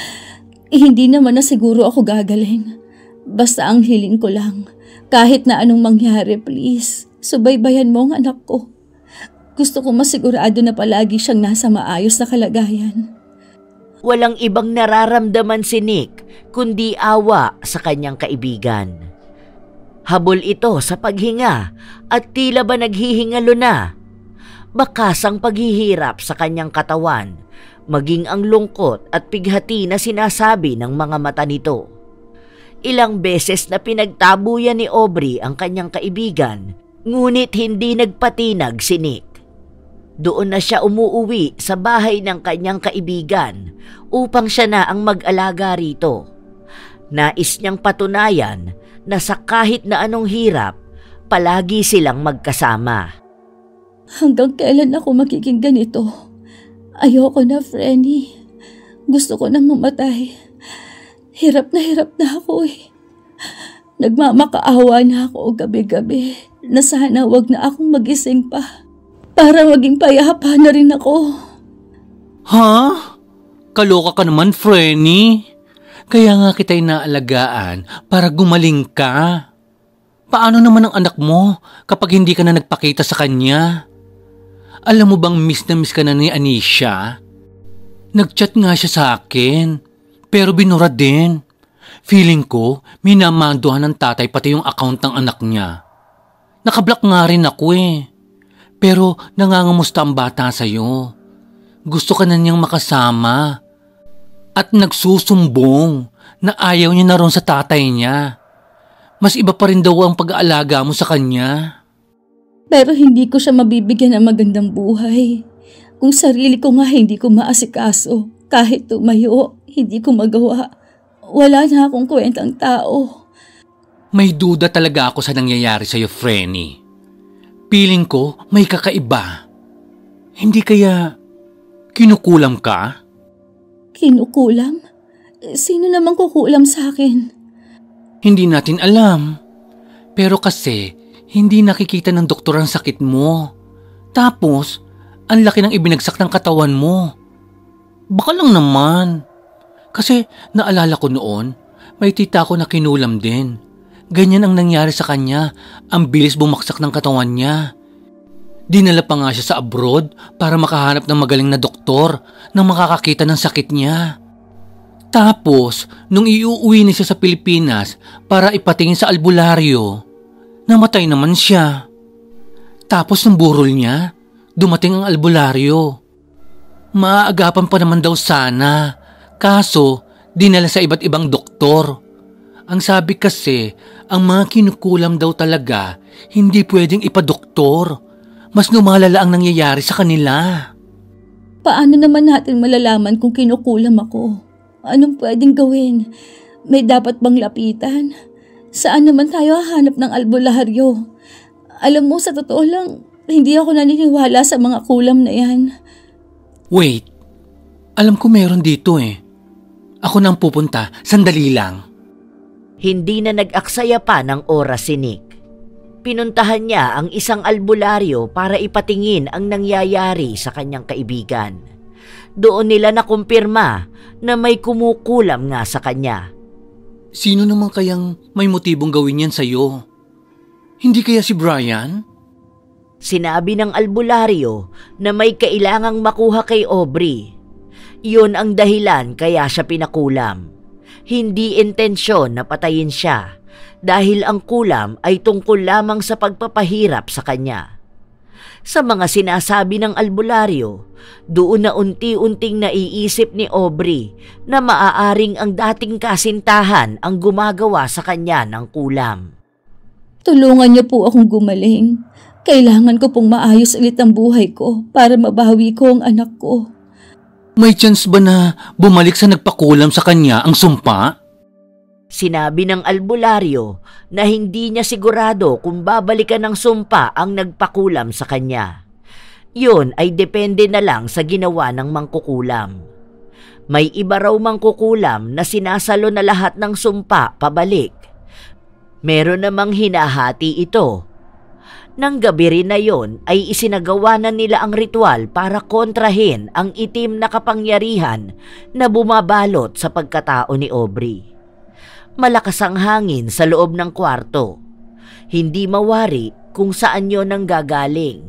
Hindi naman na siguro ako gagaling. Basta ang hiling ko lang, kahit na anong mangyari, please, subaybayan mo ang anak ko. Gusto ko masigurado na palagi siyang nasa maayos na kalagayan. Walang ibang nararamdaman si Nick kundi awa sa kanyang kaibigan. Habol ito sa paghinga at tila ba naghihingalo na. Bakas ang paghihirap sa kanyang katawan, maging ang lungkot at pighati na sinasabi ng mga mata nito. Ilang beses na pinagtabuyan ni Aubrey ang kanyang kaibigan, ngunit hindi nagpatinag si Nick. Doon na siya umuuwi sa bahay ng kanyang kaibigan upang siya na ang mag-alaga rito. Nais niyang patunayan na sa kahit na anong hirap, palagi silang magkasama. Hanggang kailan ako magiging ganito? Ayoko na, Frenny. Gusto ko nang mamatay. Hirap na ako eh. Nagmamakaawa na ako gabi-gabi na sana wag na akong magising pa. Para maging payapa na rin ako. Ha? Kaloka ka naman, Frenny. Kaya nga kita'y naalagaan para gumaling ka. Paano naman ang anak mo kapag hindi ka na nagpakita sa kanya? Alam mo bang miss na miss ka na ni Anisha? Nag-chat nga siya sa akin, pero binura din. Feeling ko, minamanduhan ng tatay pati yung account ng anak niya. Nakablock nga rin ako eh. Pero nangangamusta ang bata sa'yo. Gusto ka na niyang makasama. At nagsusumbong na ayaw niya na ron sa tatay niya. Mas iba pa rin daw ang pag-aalaga mo sa kanya. Pero hindi ko siya mabibigyan ng magandang buhay. Kung sarili ko nga hindi ko maasikaso, kahit tumayo, hindi ko magawa. Wala na akong kwentang tao. May duda talaga ako sa nangyayari sa'yo, Frenny. Piling ko may kakaiba. Hindi kaya kinukulam ka? Kinukulam? Sino naman kukulam sa akin? Hindi natin alam. Pero kasi hindi nakikita ng doktor ang sakit mo. Tapos, ang laki ng ibinagsak ng katawan mo. Baka lang naman. Kasi naalala ko noon, may tita ko na kinulam din. Ganyan ang nangyari sa kanya. Ang bilis bumaksak ng katawan niya. Dinala pa nga siya sa abroad para makahanap ng magaling na doktor na makakakita ng sakit niya. Tapos, nung iuwi na siya sa Pilipinas para ipatingin sa albularyo, namatay naman siya. Tapos nung burol niya, dumating ang albularyo. Maaagapan pa naman daw sana, kaso dinala sa iba't ibang doktor. Ang sabi kasi, ang mga kinukulam daw talaga, hindi pwedeng ipadoktor. Mas lumalala ang nangyayari sa kanila. Paano naman natin malalaman kung kinukulam ako? Anong pwedeng gawin? May dapat bang lapitan? Saan naman tayo hahanap ng albularyo? Alam mo, sa totoo lang, hindi ako naniniwala sa mga kulam na yan. Wait, alam ko meron dito eh. Ako nang pupunta, sandali lang. Hindi na nag-aksaya pa ng oras si Nick. Pinuntahan niya ang isang albularyo para ipatingin ang nangyayari sa kanyang kaibigan. Doon nila nakumpirma na may kumukulam nga sa kanya. Sino naman kayang may motibong gawin yan sa'yo? Hindi kaya si Brian? Sinabi ng albularyo na may kailangang makuha kay Aubrey. Yun ang dahilan kaya siya pinakulam. Hindi intensyon na patayin siya dahil ang kulam ay tungkol lamang sa pagpapahirap sa kanya. Sa mga sinasabi ng albularyo, doon na unti-unting naiisip ni Aubrey na maaaring ang dating kasintahan ang gumagawa sa kanya ng kulam. Tulungan niyo po akong gumaling. Kailangan ko pong maayos ulit ang buhay ko para mabawi ko ang anak ko. May chance ba na bumalik sa nagpakulam sa kanya ang sumpa? Sinabi ng albularyo na hindi niya sigurado kung babalikan ng sumpa ang nagpakulam sa kanya. Yun ay depende na lang sa ginawa ng mangkukulam. May iba raw mangkukulam na sinasalo na lahat ng sumpa pabalik. Meron namang hinahati ito. Nang gabi rin na yon ay isinagawa na nila ang ritual para kontrahin ang itim na kapangyarihan na bumabalot sa pagkatao ni Aubrey. Malakas ang hangin sa loob ng kwarto. Hindi mawari kung saan yon nanggagaling.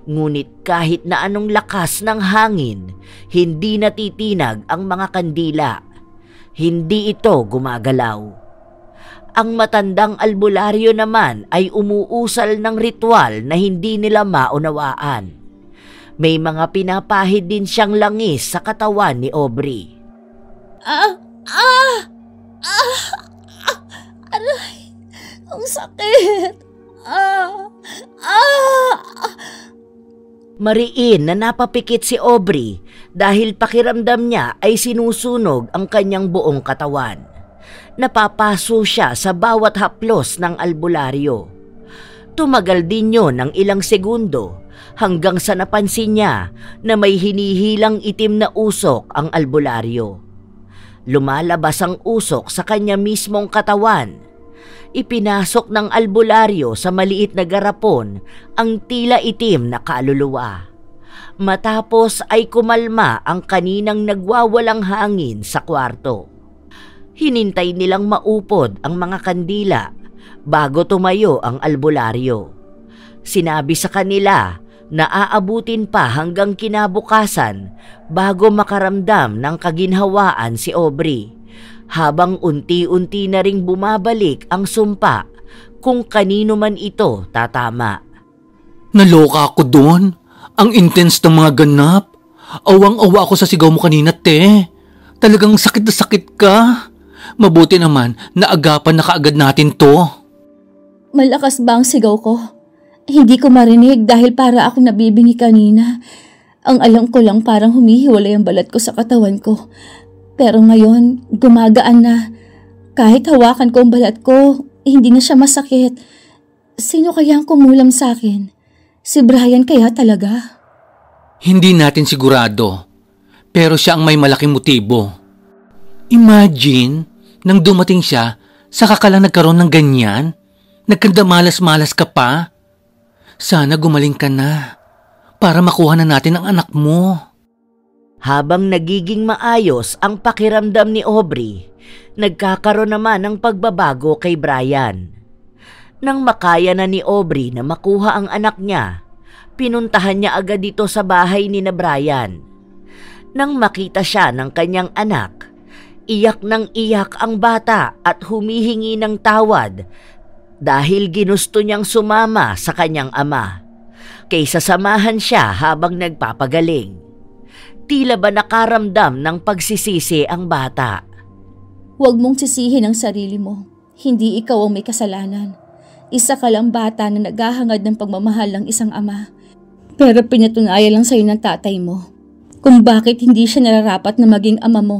Ngunit kahit na anong lakas ng hangin, hindi natitinag ang mga kandila. Hindi ito gumagalaw. Ang matandang albularyo naman ay umuusal ng ritual na hindi nila maunawaan. May mga pinapahid din siyang langis sa katawan ni Aubrey. Aray! Ang sakit! Mariin na napapikit si Aubrey dahil pakiramdam niya ay sinusunog ang kanyang buong katawan. Napapaso siya sa bawat haplos ng albularyo. Tumagal din yon ng ilang segundo hanggang sa napansin niya na may hinihilang itim na usok ang albularyo. Lumalabas ang usok sa kanya mismong katawan. Ipinasok ng albularyo sa maliit na garapon ang tila itim na kaluluwa. Matapos ay kumalma ang kaninang nagwawalang hangin sa kwarto. Hinintay nilang maupod ang mga kandila bago tumayo ang albularyo. Sinabi sa kanila na aabutin pa hanggang kinabukasan bago makaramdam ng kaginhawaan si Aubrey, habang unti-unti na ring bumabalik ang sumpa kung kanino man ito tatama. Naloka ako doon. Ang intense ng mga ganap. Awang-awa ako sa sigaw mo kanina, te. Talagang sakit na sakit ka. Mabuti naman na agapan na kaagad natin to. Malakas ba ang sigaw ko? Hindi ko marinig dahil para ako nabibingi kanina. Ang alam ko lang parang humihiwalay ang balat ko sa katawan ko. Pero ngayon, gumagaan na. Kahit hawakan ko ang balat ko, hindi na siya masakit. Sino kaya ang kumulam sa akin? Si Brian kaya talaga? Hindi natin sigurado. Pero siya ang may malaking motibo. Imagine, nang dumating siya, saka ka lang nagkaroon ng ganyan? Nagkandamalas-malas ka pa? Sana gumaling ka na para makuha na natin ang anak mo. Habang nagiging maayos ang pakiramdam ni Aubrey, nagkakaroon naman ng pagbabago kay Brian. Nang makaya na ni Aubrey na makuha ang anak niya, pinuntahan niya agad dito sa bahay ni na Brian. Nang makita siya ng kanyang anak, Iyak ng iyak ang bata at humihingi ng tawad dahil ginusto niyang sumama sa kanyang ama kaysa samahan siya habang nagpapagaling. Tila ba nakaramdam ng pagsisisi ang bata? Huwag mong sisihin ang sarili mo. Hindi ikaw ang may kasalanan. Isa ka lang bata na naghahangad ng pagmamahal ng isang ama. Pero pinatunayan lang sa'yo ng tatay mo kung bakit hindi siya nararapat na maging ama mo.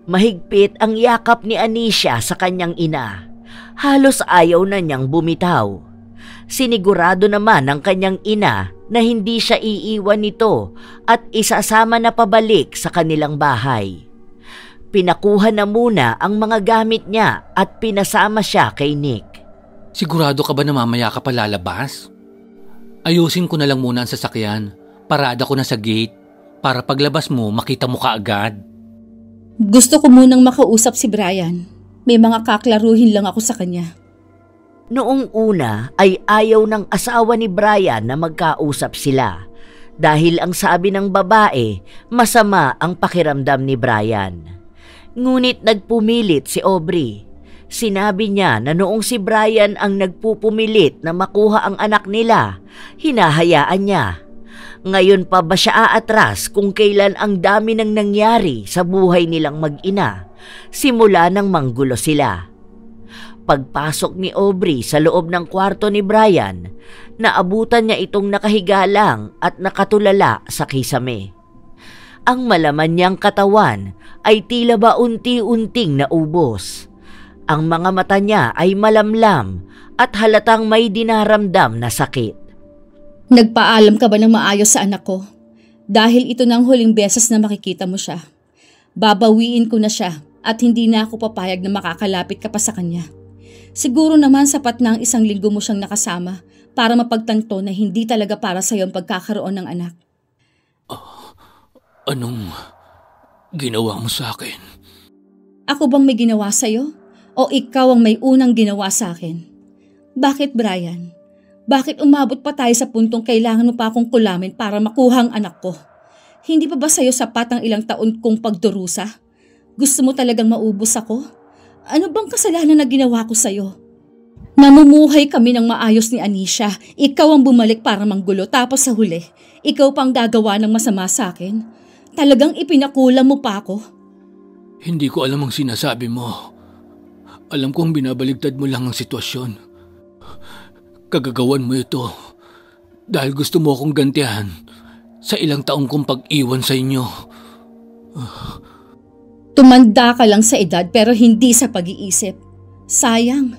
Mahigpit ang yakap ni Anisha sa kanyang ina. Halos ayaw na niyang bumitaw. Sinigurado naman ng kanyang ina na hindi siya iiwan nito at isasama na pabalik sa kanilang bahay. Pinakuha na muna ang mga gamit niya at pinasama siya kay Nick. Sigurado ka ba na mamaya ka pa lalabas? Ayusin ko na lang muna ang sasakyan. Parada ko na sa gate para paglabas mo makita mo kaagad. Gusto ko munang makausap si Brian. May mga kaklaruhin lang ako sa kanya. Noong una ay ayaw ng asawa ni Brian na magkausap sila dahil ang sabi ng babae, masama ang pakiramdam ni Brian. Ngunit nagpumilit si Aubrey. Sinabi niya na noong si Brian ang nagpupumilit na makuha ang anak nila, hinahayaan niya. Ngayon pa ba siya aatras kung kailan ang dami nang nangyari sa buhay nilang mag-ina, simula nang manggulo sila. Pagpasok ni Aubrey sa loob ng kwarto ni Brian, naabutan niya itong nakahiga lang at nakatulala sa kisame. Ang malaman niyang katawan ay tila ba unti-unting naubos. Ang mga mata niya ay malamlam at halatang may dinaramdam na sakit. Nagpaalam ka ba ng maayos sa anak ko? Dahil ito na ang huling beses na makikita mo siya. Babawiin ko na siya at hindi na ako papayag na makakalapit ka pa sa kanya. Siguro naman sapat na ang 1 linggo mo siyang nakasama para mapagtanto na hindi talaga para sa iyo ang pagkakaroon ng anak. Anong ginawa mo sa akin? Ako bang may ginawa sa iyo? O ikaw ang may unang ginawa sa akin? Bakit, Brian? Bakit umabot pa tayo sa puntong kailangan mo pa akong kulamin para makuha ang anak ko? Hindi pa ba sa'yo sapat ang ilang taon kong pagdurusa? Gusto mo talagang maubos ako? Ano bang kasalanan na ginawa ko sa'yo? Namumuhay kami ng maayos ni Anisha. Ikaw ang bumalik para manggulo tapos sa huli, ikaw pang gagawa ng masama sa akin. Talagang ipinakulam mo pa ako. Hindi ko alam ang sinasabi mo. Alam kong binabaligtad mo lang ang sitwasyon. Kagagawan mo ito dahil gusto mo akong gantihan sa ilang taong kong pag-iwan sa inyo. Tumanda ka lang sa edad pero hindi sa pag-iisip. Sayang,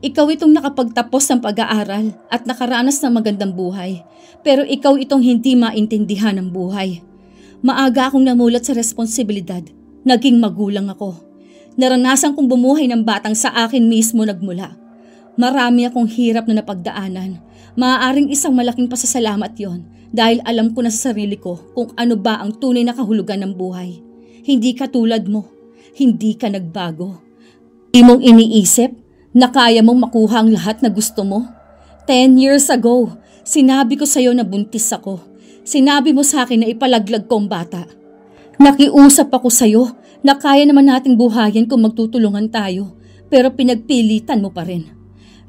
ikaw itong nakapagtapos ng pag-aaral at nakaranas ng magandang buhay. Pero ikaw itong hindi maintindihan ng buhay. Maaga akong namulat sa responsibilidad. Naging magulang ako. Naranasan kong bumuhay ng batang sa akin mismo nagmula. Marami akong hirap na napagdaanan. Maaaring isang malaking pasasalamat yon dahil alam ko na sa sarili ko kung ano ba ang tunay na kahulugan ng buhay. Hindi ka tulad mo. Hindi ka nagbago. Hindi mong iniisip na kaya mong makuha ang lahat na gusto mo. 10 years ago, sinabi ko sa'yo na buntis ako. Sinabi mo sa akin na ipalaglag ko ang bata. Nakiusap ako sa'yo na kaya naman nating buhayin kung magtutulungan tayo, pero pinagpilitan mo pa rin.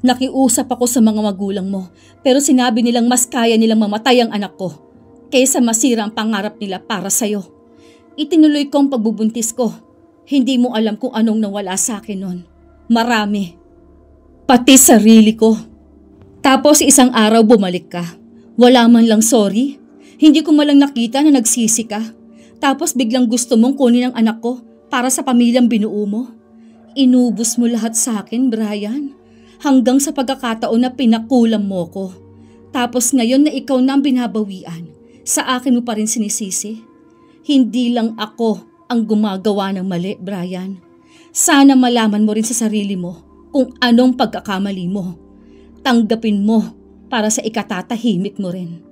Nakiusap ako sa mga magulang mo, pero sinabi nilang mas kaya nilang mamatay ang anak ko kaysa masira ang pangarap nila para sa'yo. Itinuloy ko ang pagbubuntis ko. Hindi mo alam kung anong nawala sa akin noon. Marami. Pati sarili ko. Tapos isang araw bumalik ka. Wala man lang sorry. Hindi ko malang nakita na nagsisi ka. Tapos biglang gusto mong kunin ang anak ko para sa pamilyang binuo mo. Inubos mo lahat sa akin, Brian. Hanggang sa pagkakataon na pinakulam mo ko. Tapos ngayon na ikaw na ang binabawian, sa akin mo pa rin sinisisi. Hindi lang ako ang gumagawa ng mali, Brian. Sana malaman mo rin sa sarili mo kung anong pagkakamali mo. Tanggapin mo para sa ikatatahimik mo rin.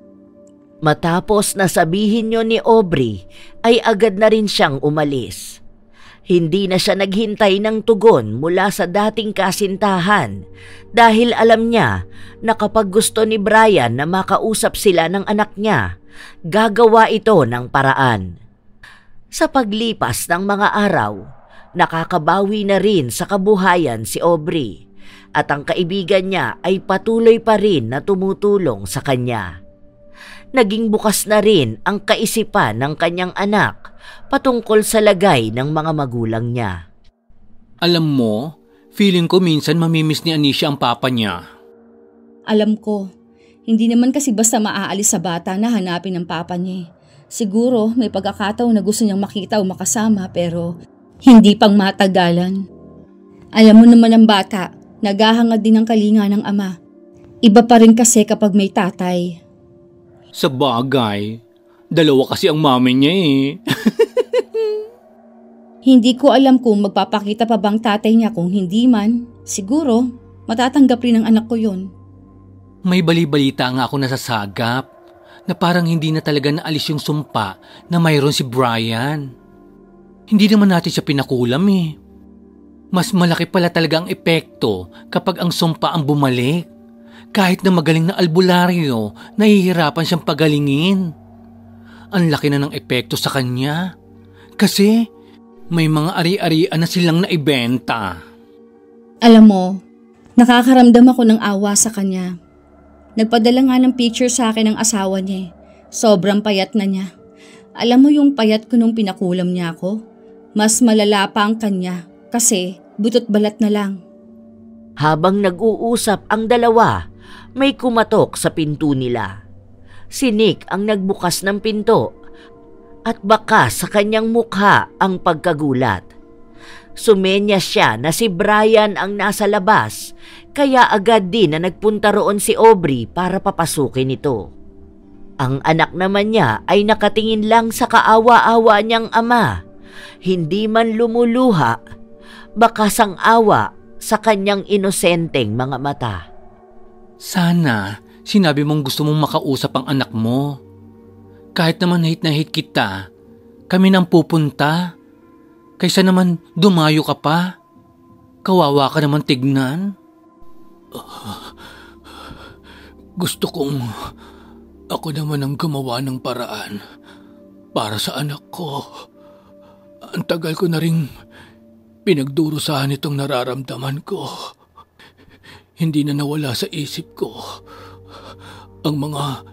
Matapos na sabihin niyo ni Aubrey, ay agad na rin siyang umalis. Hindi na siya naghintay ng tugon mula sa dating kasintahan dahil alam niya na kapag gusto ni Brian na makausap sila ng anak niya, gagawa ito ng paraan. Sa paglipas ng mga araw, Nakakabawi na rin sa kabuhayan si Aubrey at ang kaibigan niya ay patuloy pa rin na tumutulong sa kanya. Naging bukas na rin ang kaisipan ng kanyang anak patungkol sa lagay ng mga magulang niya. Alam mo, feeling ko minsan mamimiss ni Anisha ang papa niya. Alam ko, hindi naman kasi basta maaalis sa bata na hanapin ang papa niya. Siguro may pagkakataon na gusto niyang makita o makasama pero hindi pang matagalan. Alam mo naman ang bata, naghahangad din ng kalinga ng ama. Iba pa rin kasi kapag may tatay. Sa bagay, dalawa kasi ang mami niya eh. Hindi ko alam kung magpapakita pa bang tatay niya. Kung hindi man, siguro matatanggap rin ng anak ko yun. May bali-balita nga ako nasasagap na parang hindi na talaga naalis yung sumpa na mayroon si Brian. Hindi naman natin siya pinakulam eh. Mas malaki pala talaga ang epekto kapag ang sumpa ang bumalik. Kahit na magaling na albularyo, nahihirapan siyang pagalingin. Ang laki na ng epekto sa kanya. Kasi may mga ari-arian na silang naibenta. Alam mo, nakakaramdam ako ng awa sa kanya. Nagpadala nga ng picture sa akin ng asawa niya. Sobrang payat na niya. Alam mo yung payat ko nung pinakulam niya ako? Mas malala pa ang kanya kasi butot balat na lang. Habang nag-uusap ang dalawa, may kumatok sa pinto nila. Si Nick ang nagbukas ng pinto at baka sa kanyang mukha ang pagkagulat. Sumenyas siya na si Brian ang nasa labas, kaya agad din na nagpunta roon si Aubrey para papasukin ito. Ang anak naman niya ay nakatingin lang sa kaawa-awa niyang ama, hindi man lumuluha, baka sang-awa sa kanyang inosenteng mga mata. Sana sinabi mong gusto mong makausap ang anak mo. Kahit naman hate na hate kita, kami nang pupunta. Kaysa naman dumayo ka pa. Kawawa ka naman tignan. Gusto kong ako naman ang gumawa ng paraan para sa anak ko. Ang tagal ko na ring pinagdurusahan itong nararamdaman ko. Hindi na nawala sa isip ko ang mga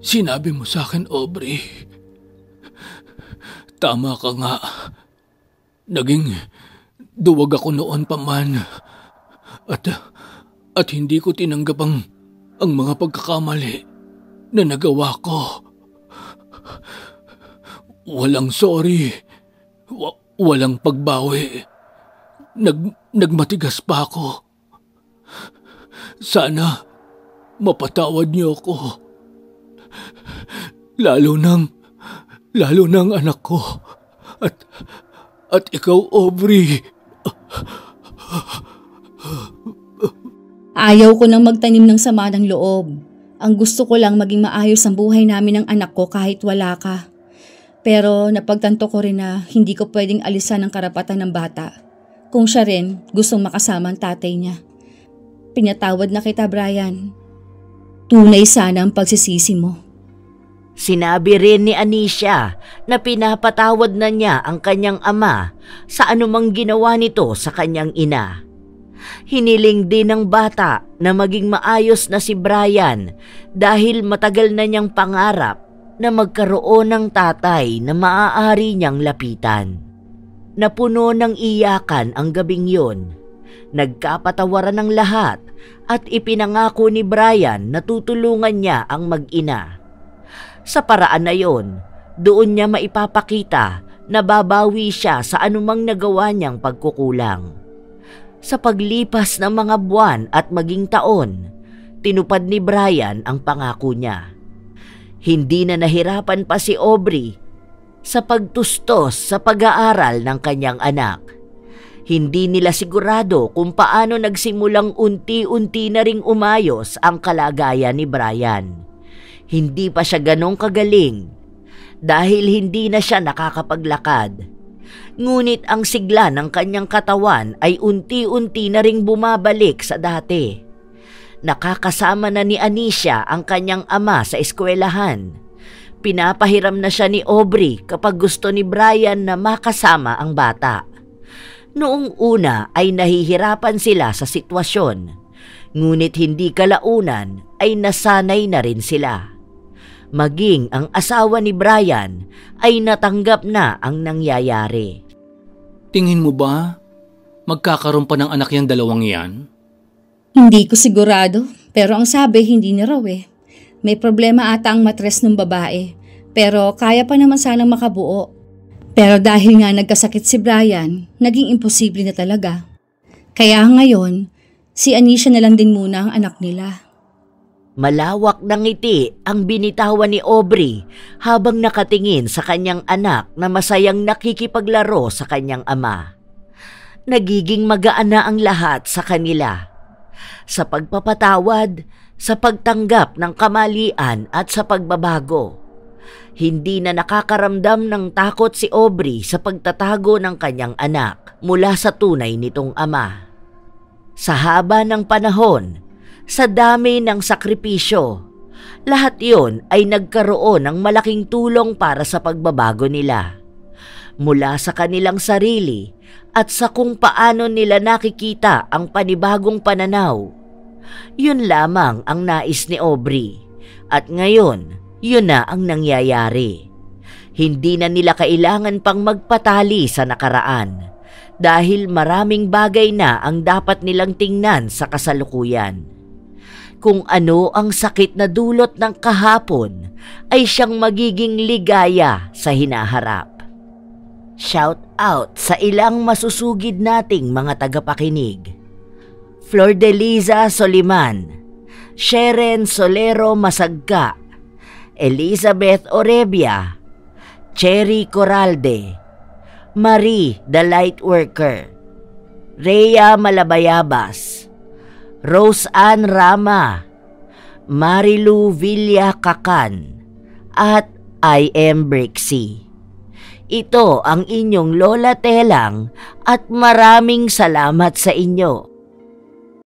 sinabi mo sa akin, Aubrey. Tama ka nga. Naging duwag ako noon pa man. At hindi ko tinanggap ang mga pagkakamali na nagawa ko. Walang sorry. Walang pagbawi. Nagmatigas pa ako. Sana mapatawad niyo ako. Lalo nang anak ko. At ikaw, Aubrey. Ayaw ko nang magtanim ng sama ng loob. Ang gusto ko lang maging maayos ang buhay namin ng anak ko kahit wala ka. Pero napagtanto ko rin na hindi ko pwedeng alisan ang karapatan ng bata. Kung siya rin gustong makasama ang tatay niya. Pinatawad na kita, Brian. Tunay sana ang pagsisisi mo. Sinabi rin ni Anisha na pinapatawad na niya ang kanyang ama sa anumang ginawa nito sa kanyang ina. Hiniling din ng bata na maging maayos na si Brian dahil matagal na niyang pangarap na magkaroon ng tatay na maaari niyang lapitan. Napuno ng iyakan ang gabing yun. Nagkapatawaran ng lahat at ipinangako ni Brian na tutulungan niya ang mag-ina. Sa paraan na yon, doon niya maipapakita na babawi siya sa anumang nagawa niyang pagkukulang. Sa paglipas ng mga buwan at maging taon, tinupad ni Brian ang pangako niya. Hindi na nahirapan pa si Aubrey sa pagtustos sa pag-aaral ng kanyang anak. Hindi nila sigurado kung paano nagsimulang unti-unti na ring umayos ang kalagayan ni Brian. Hindi pa siya ganong kagaling dahil hindi na siya nakakapaglakad. Ngunit ang sigla ng kanyang katawan ay unti-unti na ring bumabalik sa dati. Nakakasama na ni Anisha ang kanyang ama sa eskwelahan. Pinapahiram na siya ni Aubrey kapag gusto ni Brian na makasama ang bata. Noong una ay nahihirapan sila sa sitwasyon, ngunit hindi kalaunan ay nasanay na rin sila. Maging ang asawa ni Brian ay natanggap na ang nangyayari. Tingin mo ba magkakaroon pa ng anak yung dalawang yan? Hindi ko sigurado, pero ang sabi hindi na raw eh. May problema ata ang matres ng babae, pero kaya pa naman sanang makabuo. Pero dahil nga nagkasakit si Brian, naging imposible na talaga. Kaya ngayon, si Anisha na lang din muna ang anak nila. Malawak ng ngiti ang binitawan ni Aubrey habang nakatingin sa kanyang anak na masayang nakikipaglaro sa kanyang ama. Nagiging magaan na ang lahat sa kanila. Sa pagpapatawad, sa pagtanggap ng kamalian at sa pagbabago. Hindi na nakakaramdam ng takot si Aubrey sa pagtatago ng kanyang anak mula sa tunay nitong ama. Sa haba ng panahon, sa dami ng sakripisyo, lahat iyon ay nagkaroon ng malaking tulong para sa pagbabago nila. Mula sa kanilang sarili at sa kung paano nila nakikita ang panibagong pananaw. Yun lamang ang nais ni Aubrey at ngayon, yun na ang nangyayari. Hindi na nila kailangan pang magpatali sa nakaraan dahil maraming bagay na ang dapat nilang tingnan sa kasalukuyan. Kung ano ang sakit na dulot ng kahapon ay siyang magiging ligaya sa hinaharap. Shout out sa ilang masusugid nating mga tagapakinig. Flordeliza Soliman, Sharon Solero Masagka, Elizabeth Orebia, Cherry Coralde, Marie the Lightworker, Rhea Malabayabas, Rose Ann Rama, Marilu Villa Kakan, at I am Brixie. Ito ang inyong Lola Telang at maraming salamat sa inyo.